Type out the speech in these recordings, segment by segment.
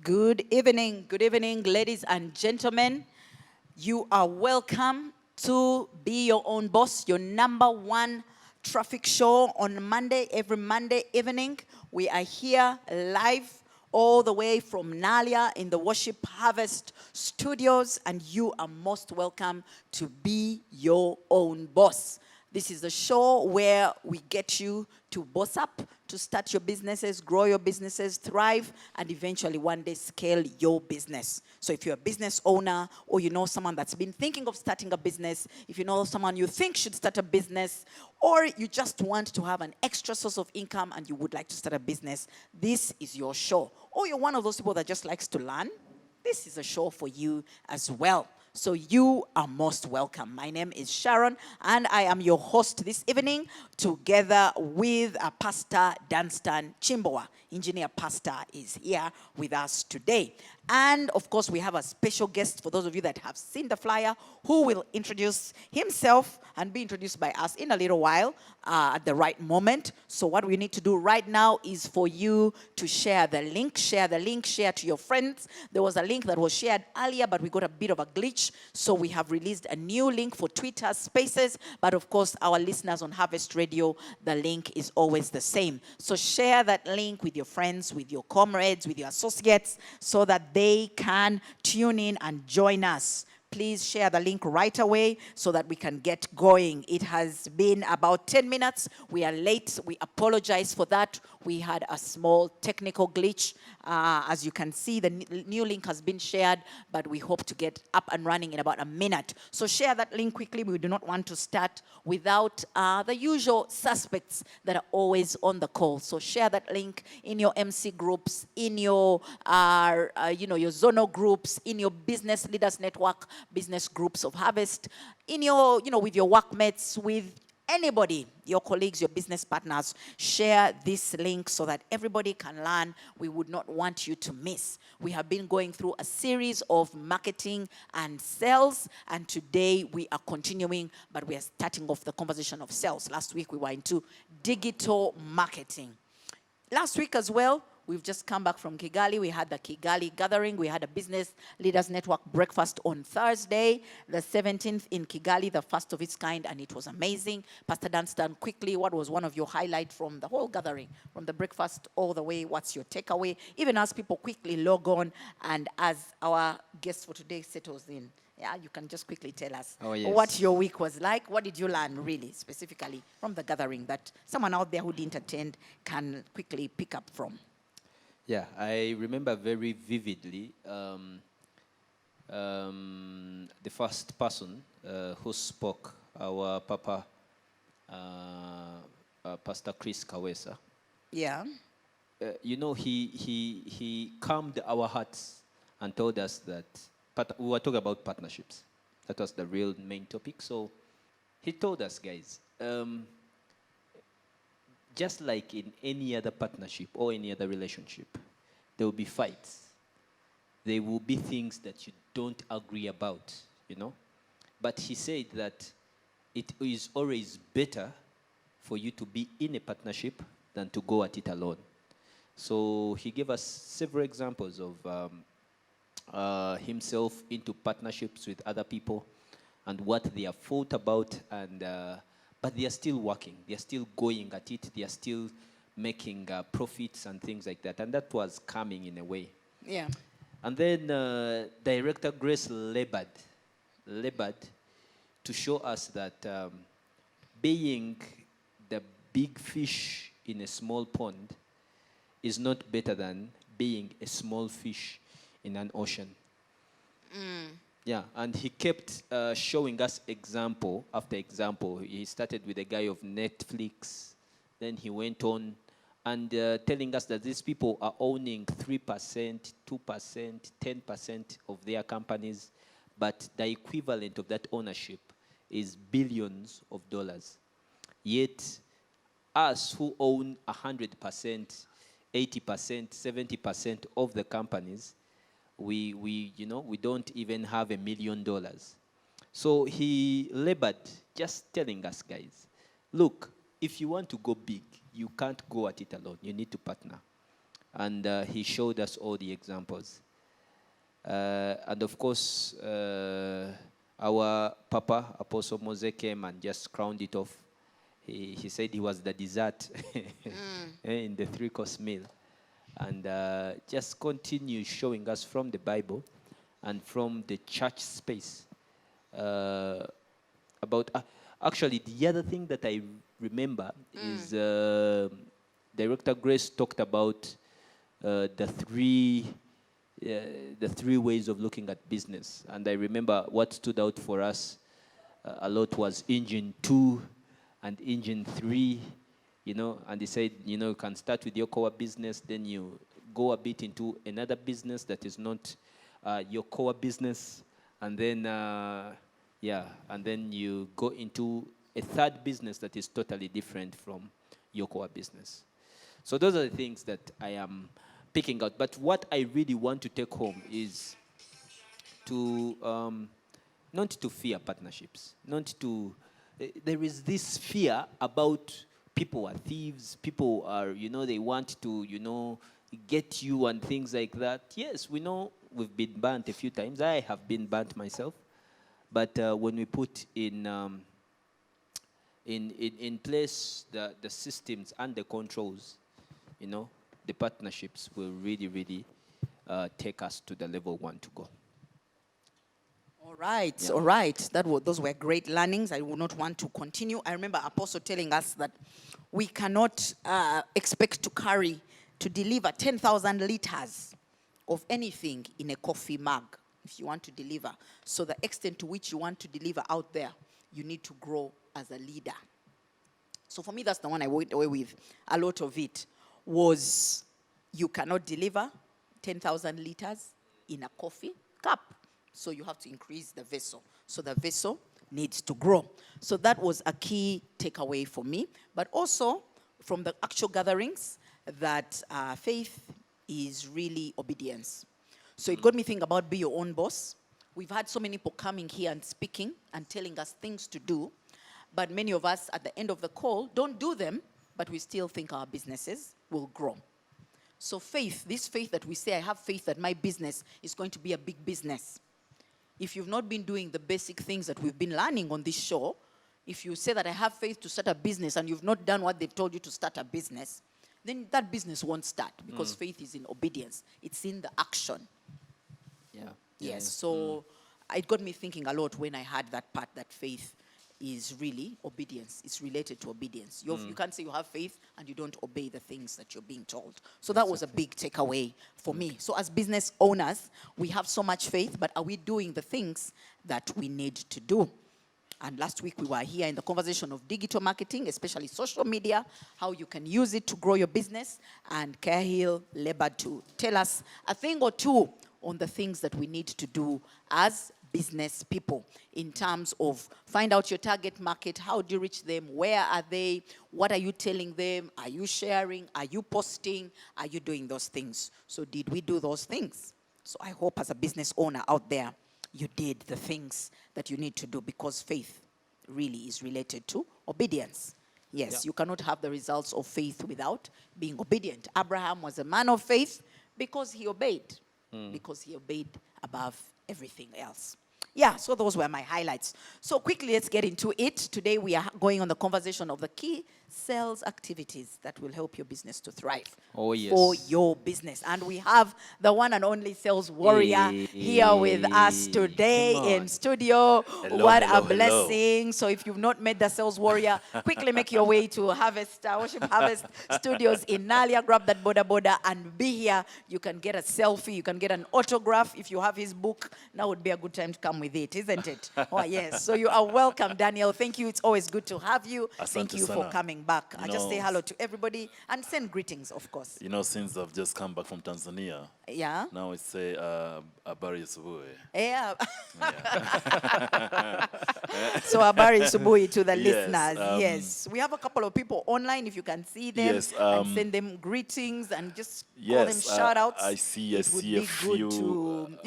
Good evening, ladies and gentlemen. You are welcome to Be Your Own Boss, your number one traffic show on Monday, every Monday evening. We are here live all the way from Nalia in the Worship Harvest Studios, and you are most welcome to Be Your Own Boss. This is the show where we get you to boss up, to start your businesses, grow your businesses, thrive, and eventually one day scale your business. So if you're a business owner, or you know someone that's been thinking of starting a business, if you know someone you think should start a business, or you just want to have an extra source of income and you would like to start a business, this is your show. Or you're one of those people that just likes to learn, this is a show for you as well. So you are most welcome. My name is Sharon, and I am your host this evening, together with Pastor Dunstan Chimbowa. Engineer Pastor is here with us today. And of course, we have a special guest for those of you that have seen the flyer, who will introduce himself and be introduced by us in a little while at the right moment. So what we need to do right now is for you to share the link, share to your friends. There was a link that was shared earlier, but we got a bit of a glitch. So we have released a new link for Twitter Spaces. But of course, our listeners on Harvest Radio, the link is always the same. So share that link with your friends, with your comrades, with your associates, so that they can tune in and join us. Please share the link right away so that we can get going. It has been about 10 minutes. We are late. We apologize for that. We had a small technical glitch. As you can see, the new link has been shared, but we hope to get up and running in about a minute. So share that link quickly. We do not want to start without the usual suspects that are always on the call. So share that link in your MC groups, in your your zonal groups, in your business leaders network, business groups of Harvest, in your, with your workmates, with anybody, your colleagues, your business partners. Share this link so that everybody can learn. We would not want you to miss. We have been going through a series of marketing and sales, and today we are continuing, but we are starting off the conversation of sales. Last week we were into digital marketing. Last week as well, we've just come back from Kigali. We had the Kigali gathering. We had a business leaders network breakfast on Thursday, the 17th in Kigali, the first of its kind, and it was amazing. Pastor Dunstan, quickly, what was one of your highlights from the whole gathering, from the breakfast all the way? What's your takeaway? Even as people quickly log on, and as our guest for today settles in. Yeah, you can just quickly tell us what your week was like. What did you learn, really, specifically, from the gathering that someone out there who didn't attend can quickly pick up from? Yeah, I remember very vividly the first person who spoke, our Papa, Pastor Chris Kawesa. Yeah. He calmed our hearts and told us that we were talking about partnerships. That was the real main topic. So he told us, guys, just like in any other partnership or any other relationship, there will be fights. There will be things that you don't agree about, But he said that it is always better for you to be in a partnership than to go at it alone. So he gave us several examples of himself into partnerships with other people and what they have fought about, and but they are still working. They are still going at it. They are still making profits and things like that. And that was coming in a way. Yeah. And then Director Grace labored to show us that being the big fish in a small pond is not better than being a small fish in an ocean. Yeah, and he kept showing us example after example. He started with a guy of Netflix, then he went on and telling us that these people are owning 3%, 2%, 10% of their companies, but the equivalent of that ownership is billions of dollars. Yet, us who own 100%, 80%, 70% of the companies, we don't even have $1 million. So he labored just telling us, guys, look, if you want to go big, you can't go at it alone. You need to partner. And he showed us all the examples. And of course, our Papa, Apostle Mose, came and just crowned it off. He said he was the dessert in the three-course meal. And just continue showing us from the Bible and from the church space about... actually, the other thing that I remember is Director Grace talked about the three ways of looking at business. And I remember what stood out for us a lot was engine 2 and engine 3, you know, and he said, you know, you can start with your core business, then you go a bit into another business that is not your core business, and then, and then you go into a third business that is totally different from your core business. So those are the things that I am picking out. But what I really want to take home is to not to fear partnerships, not to... there is this fear about people are thieves, people are, you know, they want to, you know, get you and things like that. Yes, we know we've been burnt a few times. I have been burnt myself. But when we put in place the systems and the controls, you know, the partnerships will really, really take us to the level we want to go. All right, Yeah. all right. Those were great learnings. I would not want to continue. I remember Apostle telling us that we cannot expect to deliver 10,000 liters of anything in a coffee mug if you want to deliver. So the extent to which you want to deliver out there, you need to grow as a leader. So for me, that's the one I went away with. A lot of it was you cannot deliver 10,000 liters in a coffee cup. So you have to increase the vessel. So the vessel needs to grow. So that was a key takeaway for me. But also from the actual gatherings, that faith is really obedience. So it got me thinking about be your own boss. We've had so many people coming here and speaking and telling us things to do. But many of us at the end of the call don't do them, but we still think our businesses will grow. So faith, this faith that we say, I have faith that my business is going to be a big business. If you've not been doing the basic things that we've been learning on this show, if you say that I have faith to start a business and you've not done what they've told you to start a business, then that business won't start because faith is in obedience. It's in the action. Yeah. Yes, so it got me thinking a lot when I had that part, that faith is really obedience. It's related to obedience. You can't say you have faith and you don't obey the things that you're being told. So that was a big takeaway for me. So as business owners, we have so much faith, but are we doing the things that we need to do? And last week we were here in the conversation of digital marketing, especially social media, how you can use it to grow your business. And Cahill labored to tell us a thing or two on the things that we need to do as business people in terms of find out your target market, how do you reach them, where are they, what are you telling them, are you sharing, are you posting, are you doing those things? So did we do those things? So I hope as a business owner out there, you did the things that you need to do, because faith really is related to obedience. Yes, you cannot have the results of faith without being obedient. Abraham was a man of faith because he obeyed, because he obeyed above everything else. Yeah, so those were my highlights. So quickly, let's get into it. Today we are going on the conversation of the key sales activities that will help your business to thrive. Oh, yes. For your business. And we have the one and only sales warrior here with us today in studio. What a blessing. So if you've not met the sales warrior, quickly make your way to Worship Harvest Studios in Nalia. Grab that boda and be here. You can get a selfie. You can get an autograph. If you have his book, now would be a good time to come with it, isn't it? Oh, yes. So you are welcome, Daniel. Thank you. It's always good to have you. Thank you for coming back. I just say hello to everybody and send greetings, of course. You know, since I've just come back from Tanzania, now it's say habari asubuhi. Yeah. So habari asubuhi to the listeners. Yes. We have a couple of people online, if you can see them, and send them greetings and just call them shout outs. I see a few to,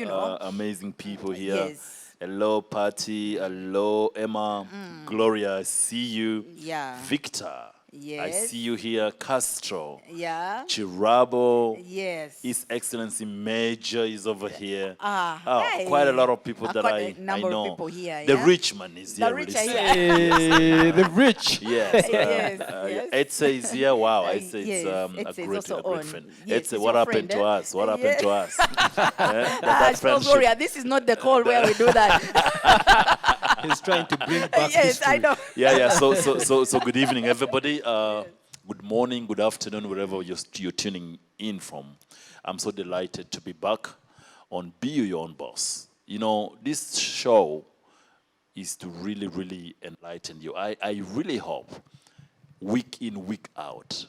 amazing people here. Yes. Hello, Patty. Hello, Emma. Gloria, I see you. Yeah. Victor. Yes. I see you here, Castro. Yeah. Chirabo. Yes. His Excellency Major is over here. Hey. Quite a lot of people that Quite I a number know. of people here. The Yeah? rich man is The here. rich really are soon. here. Hey, the rich. Yes. Yes, yes. Etze is here. Wow. Yes, It's Etze a is great, also a great on. friend. Yes, Etze, it's what your happened friend, to eh? us? What happened to us? That Don't friendship. worry, this is not the call where we do that. He's trying to bring back Yes, history. I know. Yeah. So good evening, everybody. Good morning, good afternoon, wherever you're tuning in from. I'm so delighted to be back on Be Your Own Boss. You know, this show is to really, really enlighten you. I really hope week in, week out,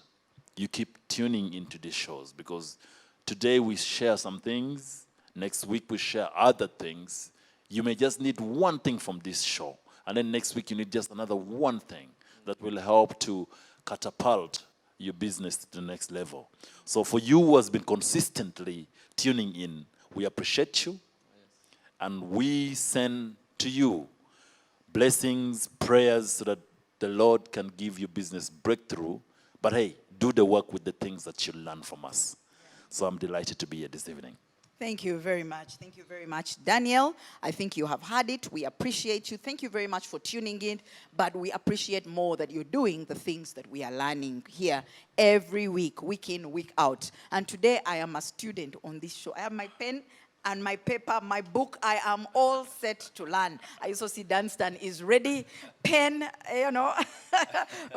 you keep tuning into these shows, because today we share some things, next week we share other things. You may just need one thing from this show, and then next week you need just another one thing that will help to catapult your business to the next level. So for you who has been consistently tuning in, we appreciate you, and we send to you blessings, prayers, so that the Lord can give you business breakthrough. But hey, do the work with the things that you learn from us. So I'm delighted to be here this evening. Thank you very much. Thank you very much, Daniel. I think you have heard it. We appreciate you. Thank you very much for tuning in. But we appreciate more that you're doing the things that we are learning here every week, week in, week out. And today I am a student on this show. I have my pen and my paper, my book. I am all set to learn. I also see Dunstan is ready. Pen,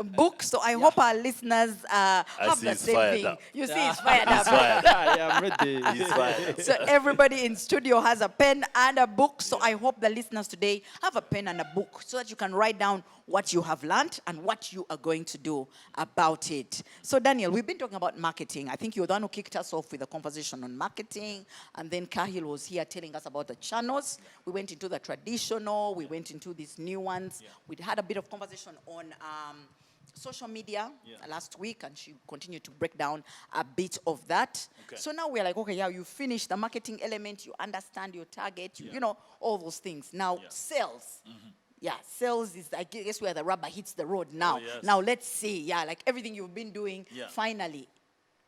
book. So I hope our listeners have see the he's same fired thing. up. You see, he's fired He's up. fired. Yeah, I'm ready. He's fired. So everybody in studio has a pen and a book. So I hope the listeners today have a pen and a book so that you can write down what you have learned and what you are going to do about it. So Daniel, we've been talking about marketing. I think you're the one who kicked us off with a conversation on marketing. And then Kahil was here telling us about the channels. We went into the traditional. We went into these new ones. We had a bit of conversation on social media last week, and she continued to break down a bit of that. Okay. So now we're like, okay, yeah, you finished the marketing element, you understand your target, you know, all those things. Now, sales. Yeah, sales is, I guess, where the rubber hits the road now. Oh, yes. Now, let's see, like everything you've been doing, Yeah. finally,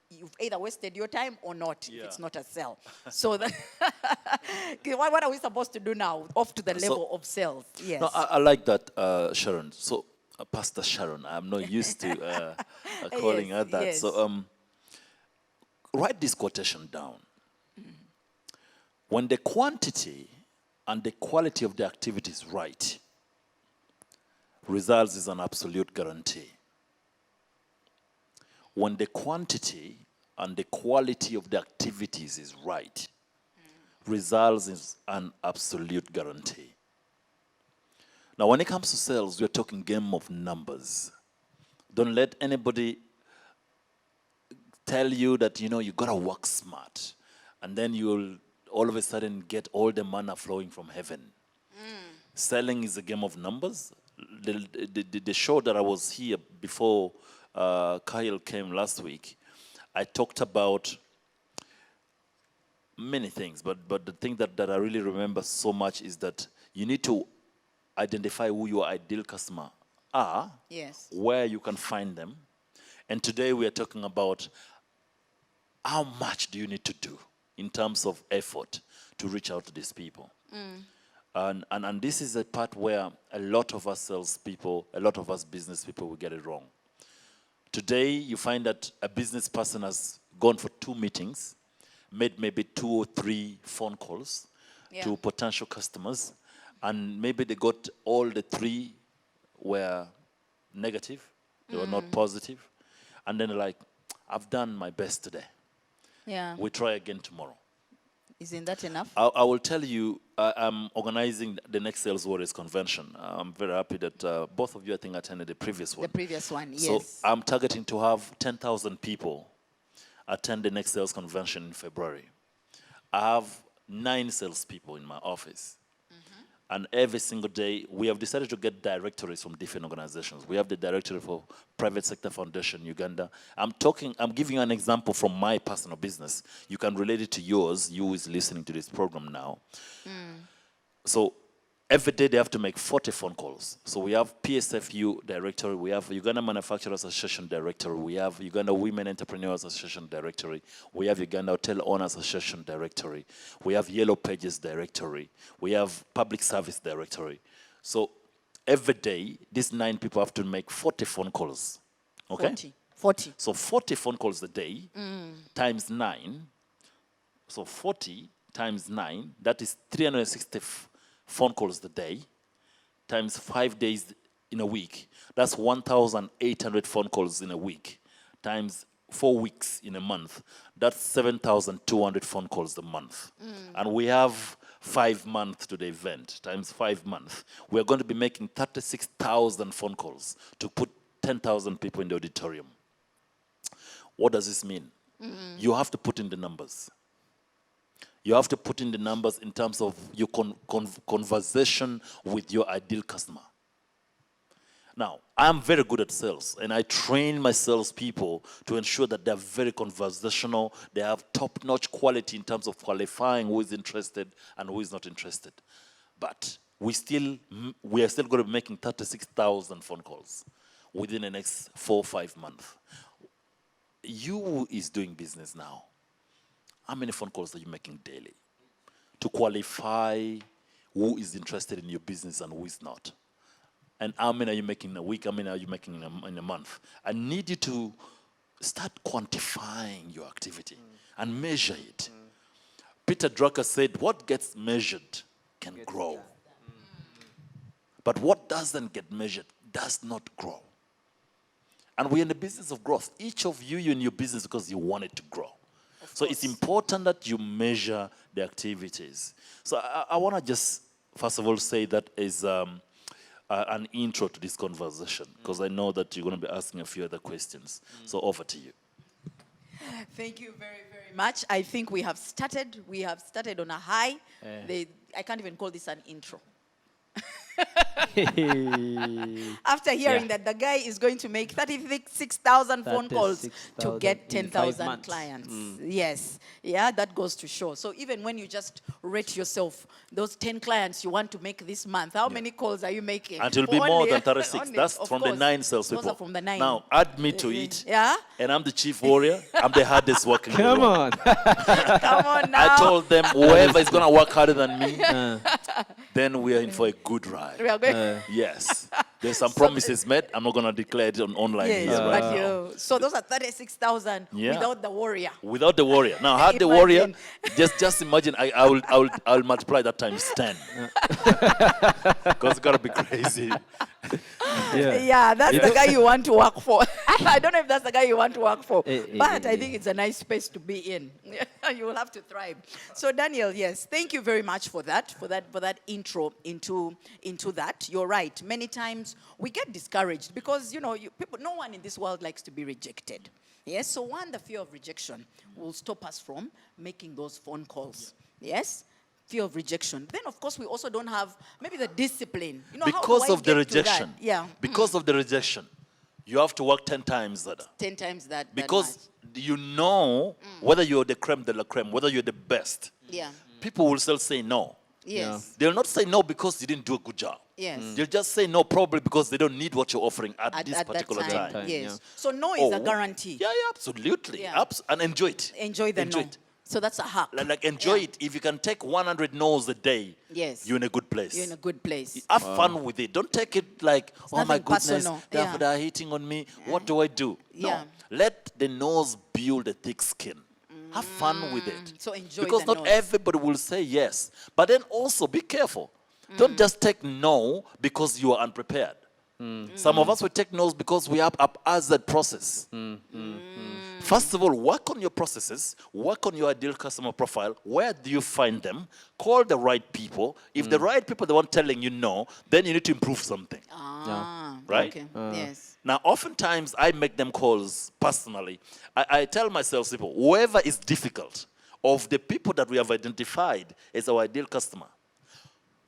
you've either wasted your time or not, if it's not a sell. So what are we supposed to do now, off to the level of sales? Yes. No, I like that, Sharon. So, Pastor Sharon, I'm not used to calling her that. yes. So, write this quotation down. When the quantity and the quality of the activity is right, results is an absolute guarantee. When the quantity and the quality of the activities is right, results is an absolute guarantee. Now, when it comes to sales, we're talking game of numbers. Don't let anybody tell you that, you got to work smart, and then you'll all of a sudden get all the manna flowing from heaven. Selling is a game of numbers. The show that I was here before Kyle came last week, I talked about many things, but the thing that I really remember so much is that you need to identify who your ideal customer are, Yes. where you can find them. And today we are talking about how much do you need to do in terms of effort to reach out to these people. And this is a part where a lot of us salespeople, a lot of us business people will get it wrong. Today, you find that a business person has gone for 2 meetings, made maybe 2 or 3 phone calls to potential customers, and maybe they got all the 3 were negative, they were not positive, and then they're like, I've done my best today. Yeah. We try again tomorrow. Isn't that enough? I will tell you, I'm organizing the next Sales Warriors Convention. I'm very happy that both of you, I think, attended the previous one. The previous one, yes. So I'm targeting to have 10,000 people attend the next sales convention in February. I have 9 salespeople in my office. And every single day, we have decided to get directories from different organizations. We have the directory for Private Sector Foundation, Uganda. I'm giving you an example from my personal business. You can relate it to yours, you who is listening to this program now. So Every day they have to make 40 phone calls. So we have PSFU directory, we have Uganda Manufacturers Association directory, we have Uganda Women Entrepreneurs Association directory, we have Uganda Hotel Owners Association directory, we have Yellow Pages directory, we have Public Service directory. So every day, these 9 people have to make 40 phone calls. Okay? 40. So 40 phone calls a day times 9. So 40 times 9, that is 360 phone calls a day times 5 days in a week. That's 1,800 phone calls in a week times 4 weeks in a month. That's 7,200 phone calls a month. And we have 5 months to the event times 5 months. We're going to be making 36,000 phone calls to put 10,000 people in the auditorium. What does this mean? You have to put in the numbers. You have to put in the numbers in terms of your conversation with your ideal customer. Now, I'm very good at sales, and I train my salespeople to ensure that they're very conversational, they have top-notch quality in terms of qualifying who is interested and who is not interested. But we are still going to be making 36,000 phone calls within the next 4 or 5 months. You who is doing business now, how many phone calls are you making daily to qualify who is interested in your business and who is not? And how many are you making in a week? How many are you making in a month? I need you to start quantifying your activity and measure it. Peter Drucker said, what gets measured can grow. But what doesn't get measured does not grow. And we're in the business of growth. Each of you, you're in your business because you want it to grow. So it's important that you measure the activities. So I want to just, first of all, say that is an intro to this conversation, because I know that you're going to be asking a few other questions. So over to you. Thank you very, very much. I think we have started. We have started on a high. I can't even call this an intro. After hearing that the guy is going to make 36,000 phone calls to get 10,000 clients. Yes. Yeah, that goes to show. So even when you just rate yourself, those 10 clients you want to make this month, how many calls are you making? And it will be more than 36. That's from the 9 salespeople. Those are from the 9. Now, add me to it. Yeah? And I'm the chief warrior. I'm the hardest working. Come on. Come on now. I told them, whoever is going to work harder than me, then we are in for a good ride. We are going. Yes. There's some promises made. I'm not going to declare it online Yes, here. but Right? so those are 36,000 Yeah. without the warrior. Without the warrior. Now, had the warrior, just imagine, I'll multiply that times 10. Because it's got to be crazy. Yeah, that's the guy you want to work for. I don't know if that's the guy you want to work for, but I think it's a nice space to be in. You will have to thrive. So Daniel, yes, thank you very much for that intro into that. You're right. Many times we get discouraged because people. No one in this world likes to be rejected. Yes. So the fear of rejection will stop us from making those phone calls. Yes. Fear of rejection. Then, of course, we also don't have maybe the discipline. Because of the rejection. Yeah. Because of the rejection, you have to work 10 times that. 10 times that. Because you know whether you're the creme de la creme, whether you're the best. Yeah. People will still say no. Yes. They'll not say no because you didn't do a good job. Yes. They'll just say no probably because they don't need what you're offering at this particular that time. Yes. Yeah. So no is a guarantee. Yeah, absolutely. Yeah. And enjoy it. Enjoy the no. it. So that's a hack. Like enjoy it. If you can take 100 no's a day, Yes. you're in a good place. You're in a good place. Have fun with it. Don't take it like, oh my nothing goodness, personal. they're hitting on me. What do I do? Yeah. No. Let the nose build a thick skin. Have fun with it. So enjoy Because the not nose. everybody will say yes. But then also be careful. Don't just take no because you are unprepared. Some of us will take no's because we have haphazard process. First of all, work on your processes, work on your ideal customer profile. Where do you find them? Call the right people. If the right people are the one telling you no, then you need to improve something. Right? Okay. Yes. Now, oftentimes I make them calls personally. I tell my salespeople, whoever is difficult of the people that we have identified as our ideal customer,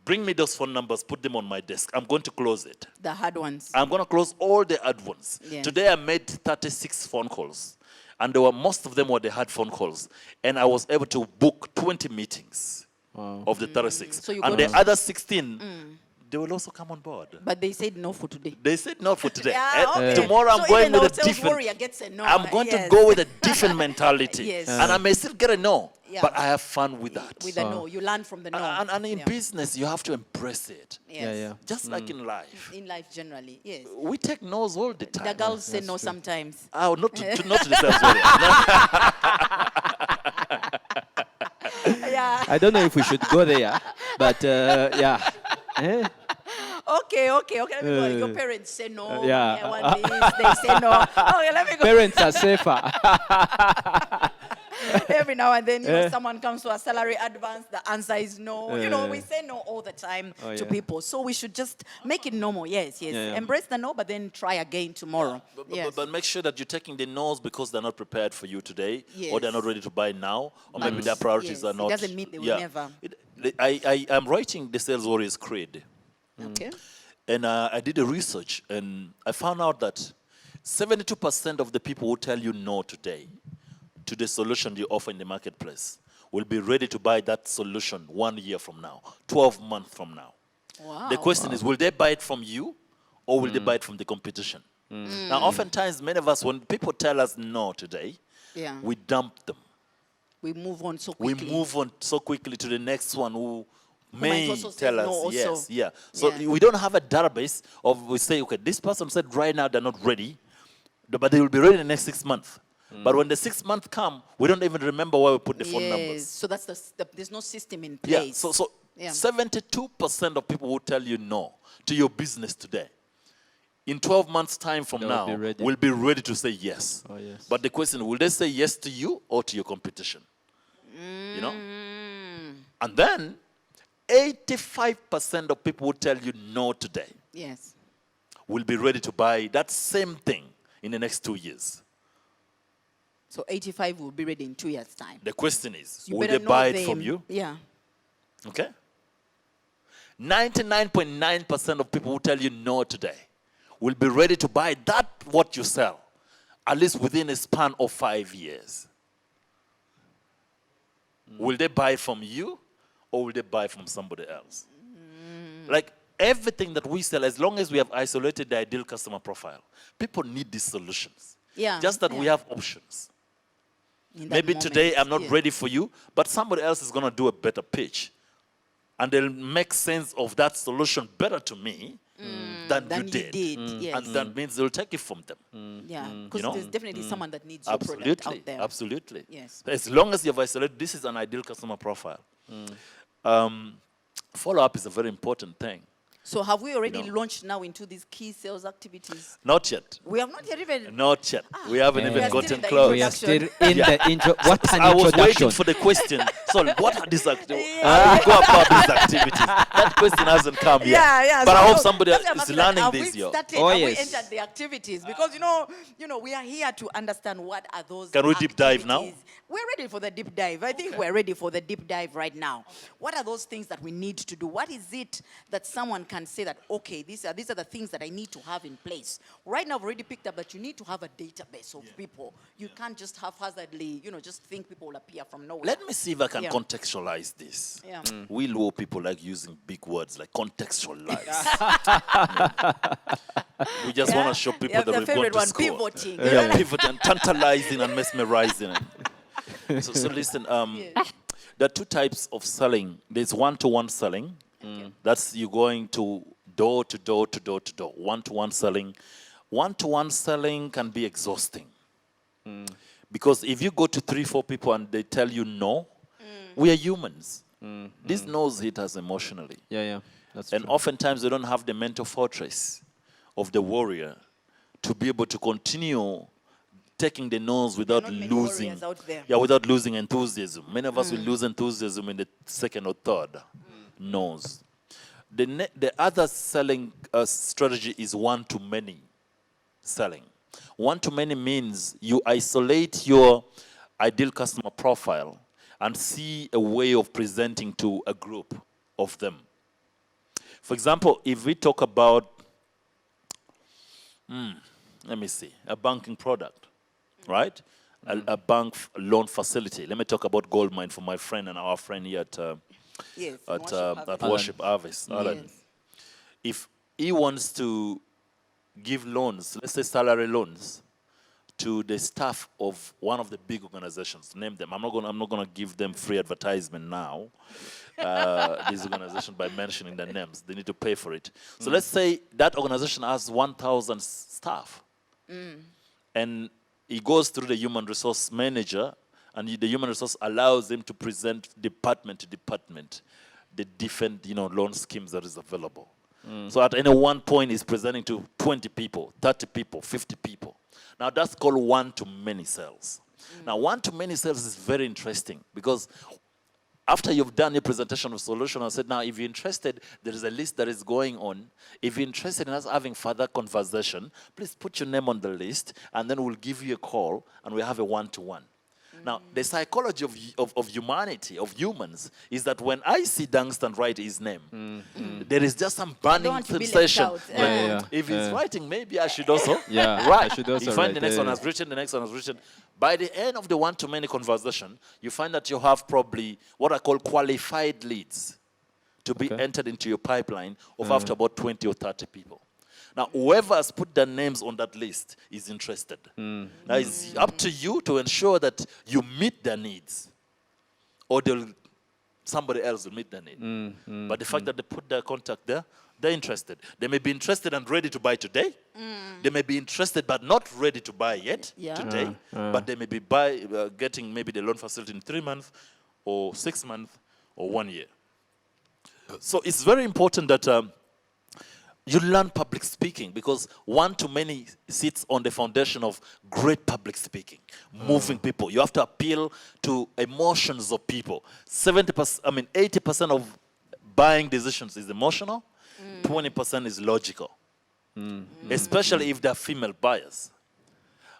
bring me those phone numbers, put them on my desk. I'm going to close it. The hard ones. I'm going to close all the hard ones. Yeah. Today I made 36 phone calls. And most of them were the hard phone calls. And I was able to book 20 meetings. of the 36. So you And got the other 16, they will also come on board. But they said no for today. They said not for today. Yeah, okay. Tomorrow So I'm going even the with a hotels different. warrior gets a no. I'm going to Yes. go with a different mentality. Yes. And I may still get a no, Yeah. but I have fun with that. With the no, you learn from the no. And in Yeah. business, you have to embrace it. Yes. Yeah, yeah. Just like in life. In life generally, yes. We take no's all the time. The girls say no sometimes. Oh, not to the sales warrior. Yeah. I don't know if we should go there, but yeah. Eh? Okay. Let me go. Your parents say no. Yeah. I want this. They say no. Okay, let me go. Parents are safer. Every now and then, someone comes to a salary advance. The answer is no. We say no all the time to yeah. people. So we should just make it normal. Yes. Yeah. Embrace the no, but then try again tomorrow. Yes. But make sure that you're taking the no's because they're not prepared for you today, Yes. or they're not ready to buy now, or maybe their priorities Yes, are it not. doesn't mean they will never. I'm writing the Sales Warriors Creed, Okay. and I did a research, and I found out that 72% of the people who tell you no today to the solution you offer in the marketplace will be ready to buy that solution 1 year from now, 12 months from now. Wow. The question is, will they buy it from you or will they buy it from the competition? Now, oftentimes, many of us, when people tell us no today, Yeah. we dump them. We move on so We quickly. move on so quickly to the next one who might may also say tell no us also. yes. Yeah. So Yeah. we don't have a database of, we say, okay, this person said right now they're not ready, but they will be ready in the next 6 months. But when the 6 months come, we don't even remember where we put the phone numbers. So that's there's no system in Yeah. place. So Yeah. 72% of people who tell you no to your business today, in 12 months' time from They will now, be ready. will be ready to say yes. Oh, yes. But the question, will they say yes to you or to your competition? You know? And then 85% of people who tell you no today Yes. will be ready to buy that same thing in the next 2 years. So 85 will be ready in 2 years' time. The question is, You will better they know buy it them. from you? Yeah. Okay? 99.9% of people who tell you no today will be ready to buy that what you sell, at least within a span of 5 years. Will they buy from you or will they buy from somebody else? Like everything that we sell, as long as we have isolated the ideal customer profile, people need these solutions. Yeah. Just that we yeah. have options. In that Maybe moment, today I'm not yes. ready for you, but somebody else is going to do a better pitch. And they'll make sense of that solution better to me than you did. Yes. And that means they'll take it from them. Yeah. Because know? there's definitely someone that needs your product Absolutely. out there. Absolutely. Yes. As long as you've isolated, this is an ideal customer profile. Follow-up is a very important thing. So have we already know. launched now into these key sales activities? Not yet. We have not yet even. Not yet. We haven't Yeah. even We are still gotten in the close. We are Introduction. still in the intro. What an I was introduction. waiting for the question. So what are these activities? How do we go about these activities? That question hasn't come yet. Yeah. But So I hope no, somebody that's why I'm is asking, learning have this we year. started, Oh, have yes. we entered the activities? Because we are here to understand what are those. Can we deep dive now? activities. We're ready for the deep dive. I think we're ready for the deep dive right now. What are those things that we need to do? What is it that someone can say that, okay, these are the things that I need to have in place? Right now, I've already picked up that you need to have a database of people. You can't just haphazardly, just think people will appear from nowhere. Let me see if I can Yeah. contextualize this. Yeah. We Luo people like using big words like contextualize. We just want to show people Yeah, that the we've gone favorite to one, school. pivoting. Yeah, pivot and tantalizing and mesmerizing. So listen, there are two types of selling. There's one-to-one selling. That's you going to door to door to door to door. One-to-one selling. One-to-one selling can be exhausting. Because if you go to 3-4 people and they tell you no, we are humans. These no's hit us emotionally. Yeah. That's And true. oftentimes they don't have the mental fortress of the warrior to be able to continue taking the no's without not many losing. warriors out there. Yeah, without losing enthusiasm. Many of us will lose enthusiasm in the second or third no's. The other selling strategy is one-to-many selling. One-to-many means you isolate your ideal customer profile and see a way of presenting to a group of them. For example, if we talk about, let me see, a banking product, right? A bank loan facility. Let me talk about Goldmine for my friend and our friend here Yes, in at, Worship at Harvest. Worship Harvest, Alan. Yes. If he wants to give loans, let's say salary loans, to the staff of one of the big organizations, name them. I'm not gonna give them free advertisement now. This organization by mentioning their names, they need to pay for it. So let's say that organization has 1,000 staff, and he goes through the human resource manager, and the human resource allows him to present department to department the different loan schemes that is available. So at any one point, he's presenting to 20 people, 30 people, 50 people. Now that's called one-to-many sales. Now one-to-many sales is very interesting because after you've done your presentation of solution, I said, now if you're interested, there is a list that is going on. If you're interested in us having further conversation, please put your name on the list, and then we'll give you a call, and we'll have a one-to-one. Now, the psychology of humanity, of humans, is that when I see Dunstan write his name, there is just some burning want to be left sensation. out. Yeah. If he's writing, maybe I should also Yeah, write. I should also You find write, the next yeah, one yeah. has written, the next one has written. By the end of the one-to-many conversation, you find that you have probably what I call qualified leads to be Okay. entered into your pipeline of after about 20 or 30 people. Now, whoever has put their names on that list is interested. Now, it's up to you to ensure that you meet their needs, or somebody else will meet their need. But the fact that they put their contact there, they're interested. They may be interested and ready to buy today. They may be interested but not ready to buy yet today. But they may be getting maybe the loan facility in 3 months, or 6 months, or 1 year. So it's very important that you learn public speaking, because one-to-many sits on the foundation of great public speaking, moving people. You have to appeal to emotions of people. 80% of buying decisions is emotional, 20% is logical, especially if they're female buyers.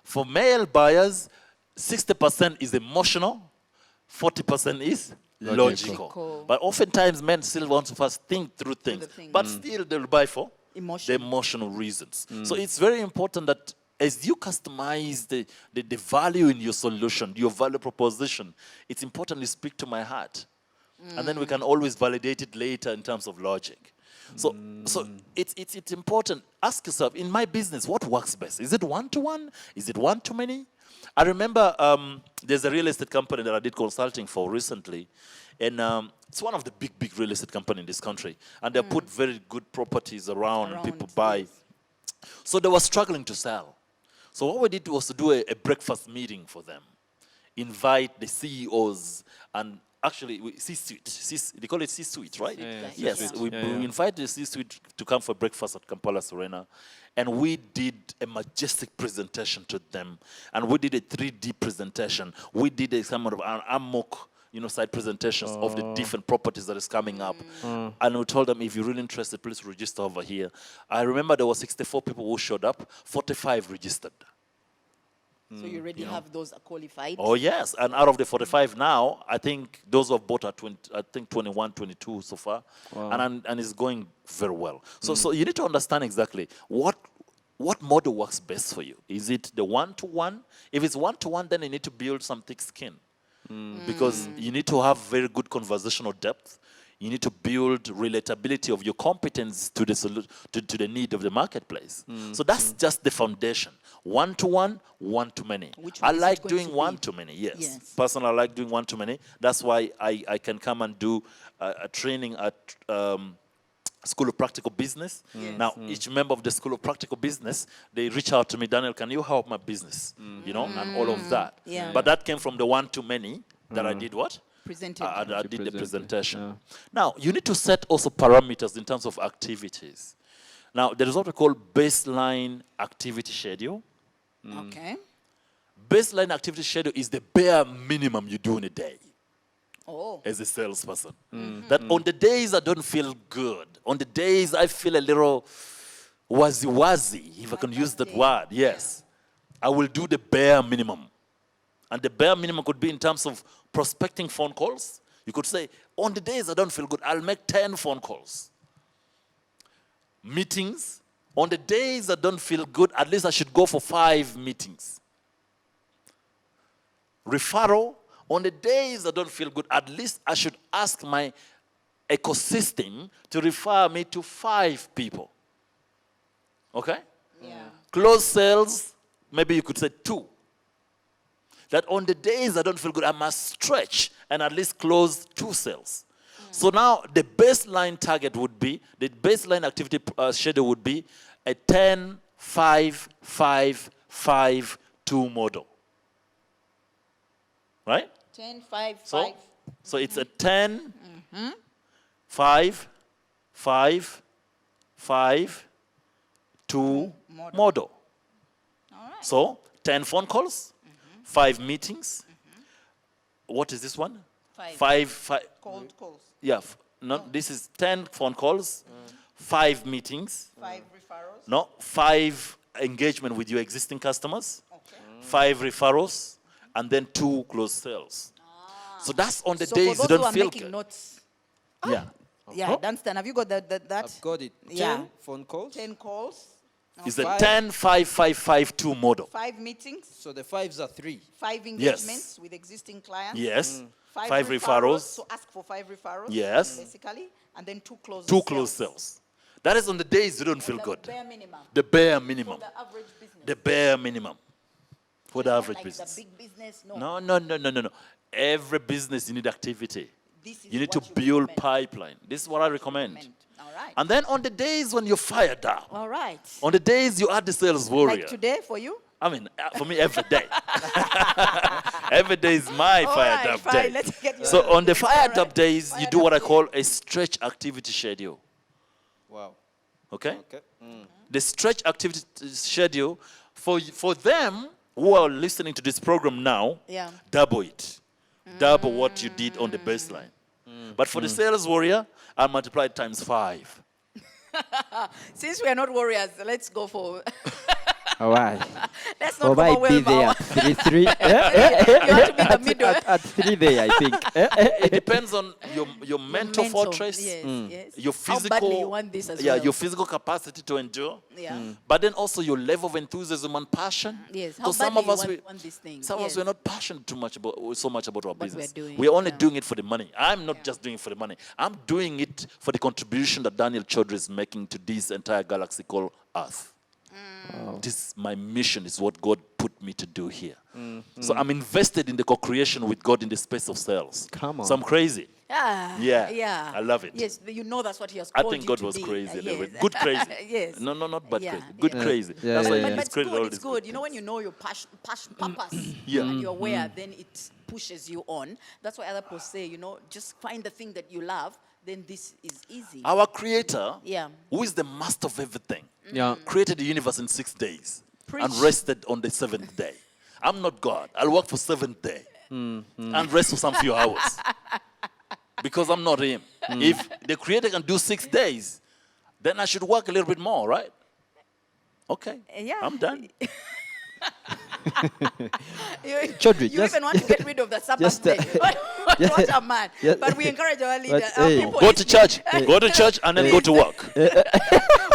For male buyers, 60% is emotional, 40% is logical. But oftentimes men still want to first think through things, but still they'll buy for the emotional reasons. So it's very important that as you customize the value in your solution, your value proposition, it's important you speak to my heart. And then we can always validate it later in terms of logic. So it's important. Ask yourself, in my business, what works best? Is it one-to-one? Is it one-to-many? I remember there's a real estate company that I did consulting for recently, and it's one of the big real estate companies in this country, and they put very good properties around and people buy. Yes. So they were struggling to sell. So what we did was to do a breakfast meeting for them, invite the CEOs and actually C-suite. They call it C-suite, right? Yes, C-suite. we invited the C-suite to come for breakfast at Kampala Serena, and we did a majestic presentation to them, and we did a 3D presentation. We did a some of an amok, side presentations of the different properties that is coming up, and we told them, if you're really interested, please register over here. I remember there were 64 people who showed up, 45 registered. So you already have those qualified? Oh, yes. And out of the 45 now, I think those who have bought are 21, 22 so far. Wow. And it's going very well. So you need to understand exactly what model works best for you. Is it the one-to-one? If it's one-to-one, then you need to build some thick skin. Because you need to have very good conversational depth. You need to build relatability of your competence to the need of the marketplace. So that's just the foundation. One-to-one, one-to-many. I like doing one-to-many, yes. Personally, I like doing one-to-many. That's why I can come and do a training at School of Practical Business. Now, each member of the School of Practical Business, they reach out to me, Daniel, can you help my business? And all of that. Yeah. But that came from the one-to-many that I did what? Presented. I did the presentation. Now, you need to set also parameters in terms of activities. Now, there is what we call baseline activity schedule. Okay. Baseline activity schedule is the bare minimum you do in a day as a salesperson. That on the days I don't feel good, on the days I feel a little wazi, if I can use that word, yes, I will do the bare minimum. And the bare minimum could be in terms of prospecting phone calls. You could say, on the days I don't feel good, I'll make 10 phone calls. Meetings. On the days I don't feel good, at least I should go for 5 meetings. Referral. On the days I don't feel good, at least I should ask my ecosystem to refer me to 5 people. Okay? Yeah. Close sales, maybe you could say 2. That on the days I don't feel good, I must stretch and at least close 2 sales. So now the baseline target would be, the baseline activity schedule would be a 10, 5, 5, 5, 2 model. Right? 10, 5, So, 5. so it's a 10, 5, 5, 5, 2 model. All right. So 10 phone calls, 5 meetings. What is this one? 5. Cold calls. Yeah. No, this is 10 phone calls, 5 meetings. 5 referrals. No, 5 engagement with your existing customers, Okay. 5 referrals, and then 2 close sales. So that's on the So days for you those who don't are feel making good. notes, Yeah. yeah, Dunstan, have you got that? I've got it. 10 Yeah. phone calls. 10 calls. It's the 5. 10, 5, 5, 5, 2 model. 5 meetings. So the 5s are 3. 5 engagements with existing clients. Yes. 5 5 referrals. So ask for 5 referrals. Yes. Basically. And then 2 close 2 close sales. That is on the days you don't feel good. Bare minimum. The bare For minimum. the average business. The bare minimum for the Not average like business. the big business. No. No. Every business you need activity. This is You need to what build recommend. pipeline. This is what I recommend. All right. And then on the days when you're fired up, All right. on the days you are the sales warrior. Like today for you? I mean, for me, every day. Every day is my All fired right, up fine. day. Let's get you So started. on the fired All up right. days, you Fired do what up I call a stretch activity schedule. Wow. Okay? Okay. The stretch activity schedule for them who are listening to this program now, Yeah. double it. Double what you did on the baseline. But for the sales warrior, I multiply it times 5. Since we are not warriors, let's go for. All right. Let's not Or might be overwhelm there our. at 3-3. You have to be the middle. At 3 there, I think. It depends on your mental fortress, Yes, yes. your How physical, badly you want this as yeah, well. your physical capacity to endure. Yeah. But then also your level of enthusiasm and passion. Yes. How So some badly of us, you want this thing. some of us Yes. we're not passionate so much about our What we're business. doing, We're only yeah. doing it for the money. I'm not just doing it for the money. I'm doing it for the contribution that Daniel Choudry is making to this entire galaxy called Earth. This my mission is what God put me to do here. So I'm invested in the co-creation with God in the space of sales. Come on. So I'm crazy. Yeah. Yeah, I love it. Yes, you know that's what he has I called think you God to was be. crazy. a little Yes. bit. Good crazy. Yes. No, not bad Yeah, crazy. Good yeah. crazy. Yeah, That's why yeah, he yeah. But gets it's credit all good. this. It's good. You know when you know your purpose, Yeah. and you're aware, then it pushes you on. That's why other people say, just find the thing that you love. Then this is easy. Our creator, Yeah. who is the master of everything, Yeah. created the universe in 6 days and Preach. rested on the 7th day. I'm not God. I'll work for 7th day and rest for some few hours because I'm not him. If the creator can do 6 days, then I should work a little bit more, right? Okay. Yeah. I'm done. Choudry, you just- even want to get rid of the Sabbath just, day. What a man. Yeah. But we encourage our leader. But, Our hey. people Go to church. Go to church and then go to work.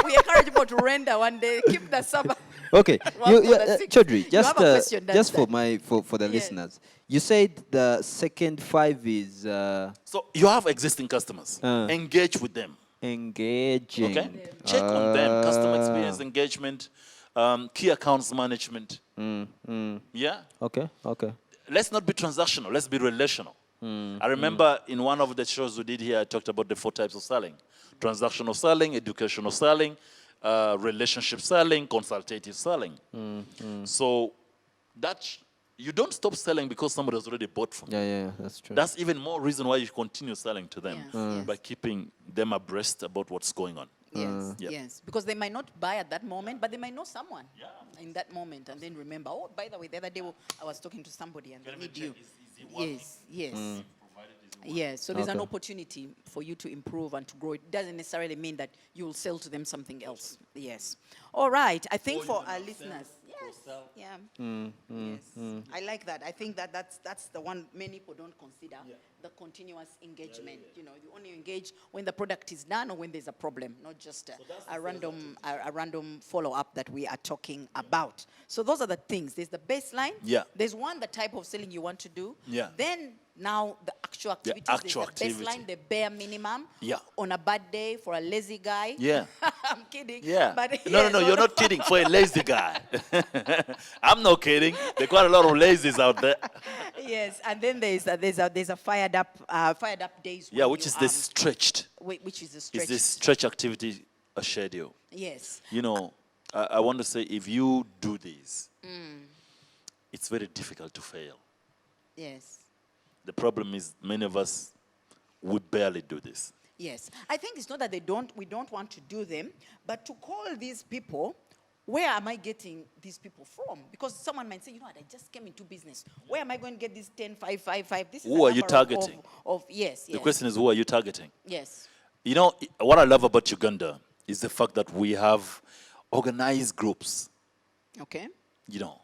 we encourage people to render one day. Keep the Sabbath. Okay. One for the sick. Choudry, You just have a question, just for Dunstan. for the Yes. listeners. You said the second 5 is So you have existing customers. Uh. Engage with them. engaging. Okay? Check on them. Customer experience engagement, key accounts management. Yeah? Okay. Okay. Let's not be transactional. Let's be relational. I remember in one of the shows we did here, I talked about the 4 types of selling. Transactional selling, educational selling, relationship selling, consultative selling. So you don't stop selling because somebody has already bought from you. Yeah, that's true. That's even more reason why you continue selling to them Yes, yes. by keeping them abreast about what's going on. Yes, Yep. yes. Because they might not buy at that moment, but they might know someone in that moment and then remember, oh, by the way, the other day I was talking to somebody and they need you. Yes, yes. Yes, so there's an Okay. opportunity for you to improve and to grow. It doesn't necessarily mean that you will sell to them something else. Yes. All right. I think for our listeners, yes, yeah, yes, I like that. I think that's the one many people don't consider, the continuous engagement. You only engage when the product is done or when there's a problem, not just a random follow-up that we are talking about. So those are the things. There's the baseline. Yeah. There's one, the type of selling you want to do. Yeah. Then Now the actual activities, actual there's a baseline, activity. the bare minimum. Yeah. On a bad day for a lazy guy. Yeah. I'm kidding. Yeah. But No, yes, you're not kidding. For a lazy guy. I'm not kidding. There are quite a lot of lazies out there. Yes, and then there's a fired up days. Yeah, when which you, is this stretched. which is a stretch. Is this stretch activity a schedule? Yes. You know, I want to say if you do this, it's very difficult to fail. Yes. The problem is many of us, we barely do this. Yes. I think it's not that we don't want to do them, but to call these people, where am I getting these people from? Because someone might say, you know what, I just came into business. Where am I going to get this 10, 5, 5, 5? This is Who a are you number of- targeting? Yes, The yes. question is, who are you targeting? Yes. You know, what I love about Uganda is the fact that we have organized groups. Okay. You know,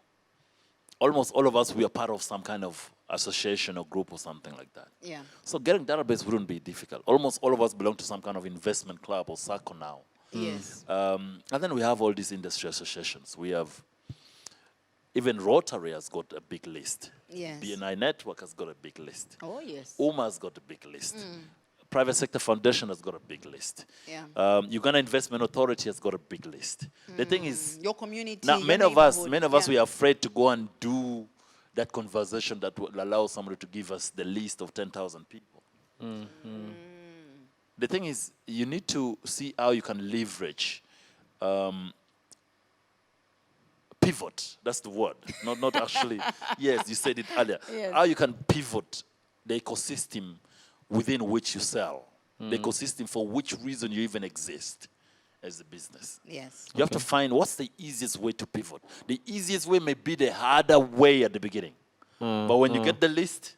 almost all of us, we are part of some kind of association or group or something like that. Yeah. So getting database wouldn't be difficult. Almost all of us belong to some kind of investment club or circle now. Yes. And then we have all these industry associations. We have, even Rotary has got a big list. Yes. BNI Network has got a big list. Oh, yes. UMA has got a big list. Private Sector Foundation has got a big list. Yeah. Uganda Investment Authority has got a big list. The thing is, Your community. now your many of us, neighborhood, we are afraid to go and do that conversation that will allow somebody to give us the list of 10,000 people. The thing is, you need to see how you can leverage, pivot. That's the word. Not actually. Yes, you said it earlier. Yes. How you can pivot the ecosystem within which you sell, the ecosystem for which reason you even exist as a business. Yes. You have to find what's the easiest way to pivot. The easiest way may be the harder way at the beginning. But when you get the list,